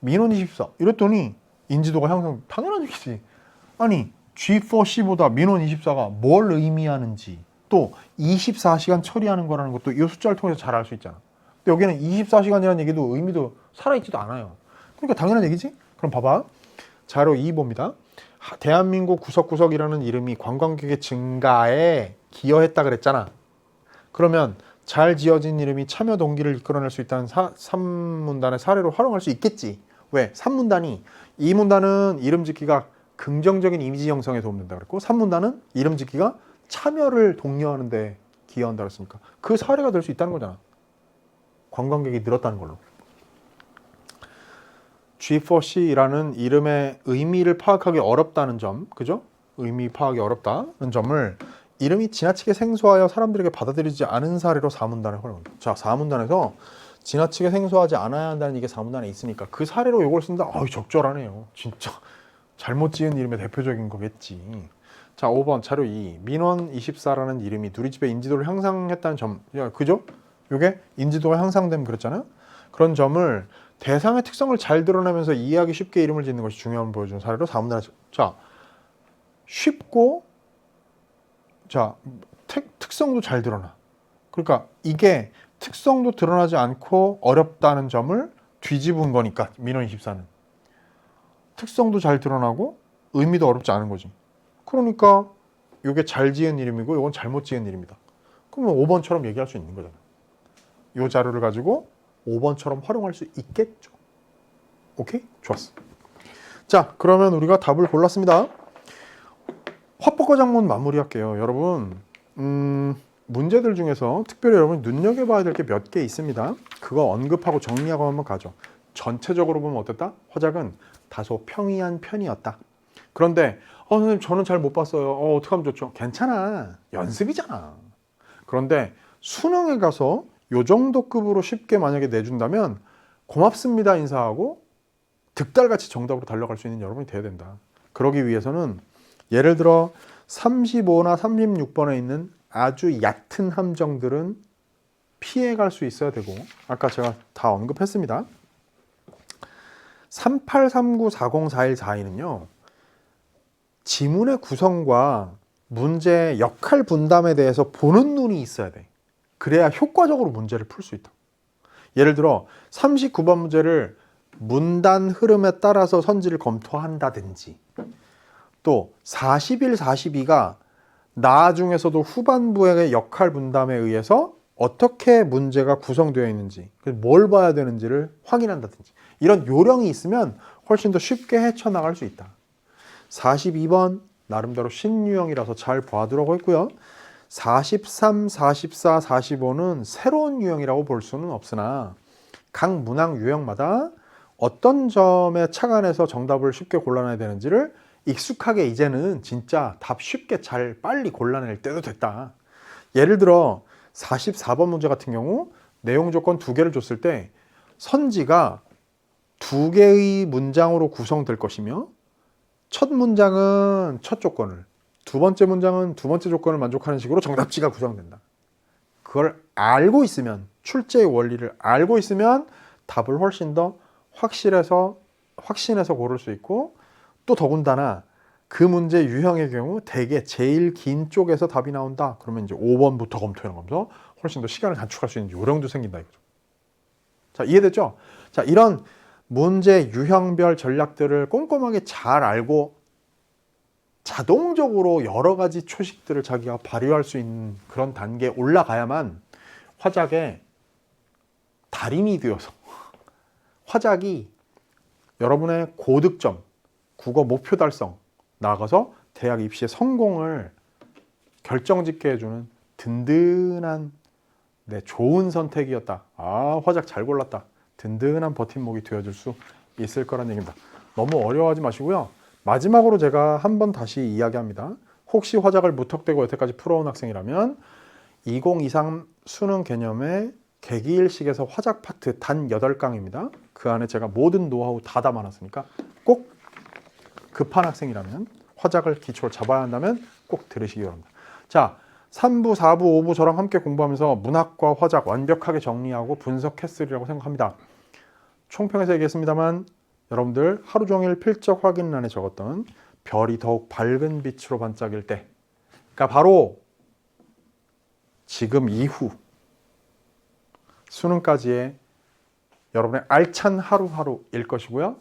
민원24 이랬더니 인지도가 향상, 당연한 얘기지. 아니 G4C보다 민원24가 뭘 의미하는지 또 24시간 처리하는 거라는 것도 이 숫자를 통해서 잘 알 수 있잖아. 근데 여기는 24시간이라는 얘기도 의미도 살아있지도 않아요. 그러니까 당연한 얘기지. 그럼 봐봐. 자료 2 봅니다. 대한민국 구석구석이라는 이름이 관광객의 증가에 기여했다 그랬잖아. 그러면 잘 지어진 이름이 참여 동기를 이끌어낼 수 있다는 3문단의 사례로 활용할 수 있겠지. 왜? 3문단이 2문단은 이름 짓기가 긍정적인 이미지 형성에 도움된다 그랬고 3문단은 이름 짓기가 참여를 독려하는 데 기여한다 그랬으니까 그 사례가 될 수 있다는 거잖아. 관광객이 늘었다는 걸로. G4C라는 이름의 의미를 파악하기 어렵다는 점, 그죠? 의미 파악이 어렵다는 점을 이름이 지나치게 생소하여 사람들에게 받아들이지 않은 사례로 4문단을 활용합니다. 자, 4문단에서 지나치게 생소하지 않아야 한다는 이게 4문단에 있으니까 그 사례로 이걸 쓴다? 적절하네요. 진짜 잘못 지은 이름의 대표적인 거겠지. 자, 5번 자료 2. 민원24라는 이름이 누리집의 인지도를 향상했다는 점. 야, 그죠? 이게 인지도가 향상됨 그랬잖아요? 그런 점을 대상의 특성을 잘 드러내면서 이해하기 쉽게 이름을 짓는 것이 중요함을 보여주는 사례로 4문단에. 자, 쉽고 자, 특성도 잘 드러나. 그러니까 이게 특성도 드러나지 않고 어렵다는 점을 뒤집은 거니까 민원24는 특성도 잘 드러나고 의미도 어렵지 않은 거지. 그러니까 이게 잘 지은 이름이고 이건 잘못 지은 이름이다. 그러면 5번처럼 얘기할 수 있는 거잖아. 이 자료를 가지고 5번처럼 활용할 수 있겠죠. 오케이? 좋았어. 자, 그러면 우리가 답을 골랐습니다. 화법과 작문 마무리할게요. 여러분, 문제들 중에서 특별히 여러분이 눈여겨봐야 될 게 몇 개 있습니다. 그거 언급하고 정리하고 한번 가죠. 전체적으로 보면 어땠다? 화작은 다소 평이한 편이었다. 그런데 선생님 저는 잘 못 봤어요. 어떻게 하면 좋죠? 괜찮아. 연습이잖아. 그런데 수능에 가서 요 정도 급으로 쉽게 만약에 내준다면 고맙습니다 인사하고 득달같이 정답으로 달려갈 수 있는 여러분이 돼야 된다. 그러기 위해서는 예를 들어 35나 36번에 있는 아주 얕은 함정들은 피해갈 수 있어야 되고 아까 제가 다 언급했습니다. 3839404142는요. 지문의 구성과 문제 역할 분담에 대해서 보는 눈이 있어야 돼. 그래야 효과적으로 문제를 풀 수 있다. 예를 들어 39번 문제를 문단 흐름에 따라서 선지를 검토한다든지, 또 41, 42가 나중에서도 후반부의 역할 분담에 의해서 어떻게 문제가 구성되어 있는지, 뭘 봐야 되는지를 확인한다든지, 이런 요령이 있으면 훨씬 더 쉽게 헤쳐나갈 수 있다. 42번 나름대로 신유형이라서 잘 봐두라고 했고요. 43, 44, 45는 새로운 유형이라고 볼 수는 없으나 각 문항 유형마다 어떤 점에 착안해서 정답을 쉽게 골라내야 되는지를 익숙하게 이제는 진짜 답 쉽게 잘 빨리 골라낼 때도 됐다. 예를 들어 44번 문제 같은 경우 내용 조건 2개를 줬을 때 선지가 2개의 문장으로 구성될 것이며, 첫 문장은 첫 조건을, 두 번째 문장은 두 번째 조건을 만족하는 식으로 정답지가 구성된다. 그걸 알고 있으면, 출제의 원리를 알고 있으면 답을 훨씬 더 확신해서 고를 수 있고, 또 더군다나 그 문제 유형의 경우 대개 제일 긴 쪽에서 답이 나온다. 그러면 이제 5번부터 검토해나가면서 훨씬 더 시간을 단축할 수 있는 요령도 생긴다 이거죠. 자, 이해됐죠? 자, 이런 문제 유형별 전략들을 꼼꼼하게 잘 알고 자동적으로 여러 가지 초식들을 자기가 발휘할 수 있는 그런 단계에 올라가야만 화작의 달인이 되어서 화작이 여러분의 고득점, 국어 목표 달성, 나아가서 대학 입시의 성공을 결정짓게 해주는 든든한, 좋은 선택이었다. 아, 화작 잘 골랐다. 든든한 버팀목이 되어줄 수 있을 거란 얘기입니다. 너무 어려워하지 마시고요. 마지막으로 제가 한번 다시 이야기합니다. 혹시 화작을 무턱대고 여태까지 풀어온 학생이라면 2023 수능 개념의 개기일식에서 화작 파트 단 8강입니다. 그 안에 제가 모든 노하우 다 담아놨으니까 꼭 급한 학생이라면, 화작을 기초로 잡아야 한다면 꼭 들으시기 바랍니다. 자, 3부, 4부, 5부 저랑 함께 공부하면서 문학과 화작 완벽하게 정리하고 분석했으리라고 생각합니다. 총평에서 얘기했습니다만 여러분들 하루 종일 필적 확인란에 적었던 별이 더욱 밝은 빛으로 반짝일 때, 그러니까 바로 지금 이후 수능까지의 여러분의 알찬 하루하루일 것이고요.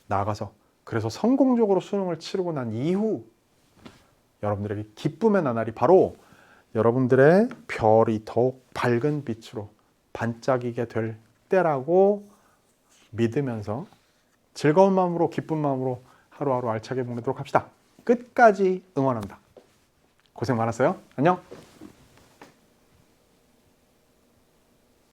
나아가서 그래서 성공적으로 수능을 치르고 난 이후 여러분들에게 기쁨의 나날이 바로 여러분들의 별이 더욱 밝은 빛으로 반짝이게 될 때라고 믿으면서 즐거운 마음으로, 기쁜 마음으로 하루하루 알차게 보내도록 합시다. 끝까지 응원합니다. 고생 많았어요. 안녕.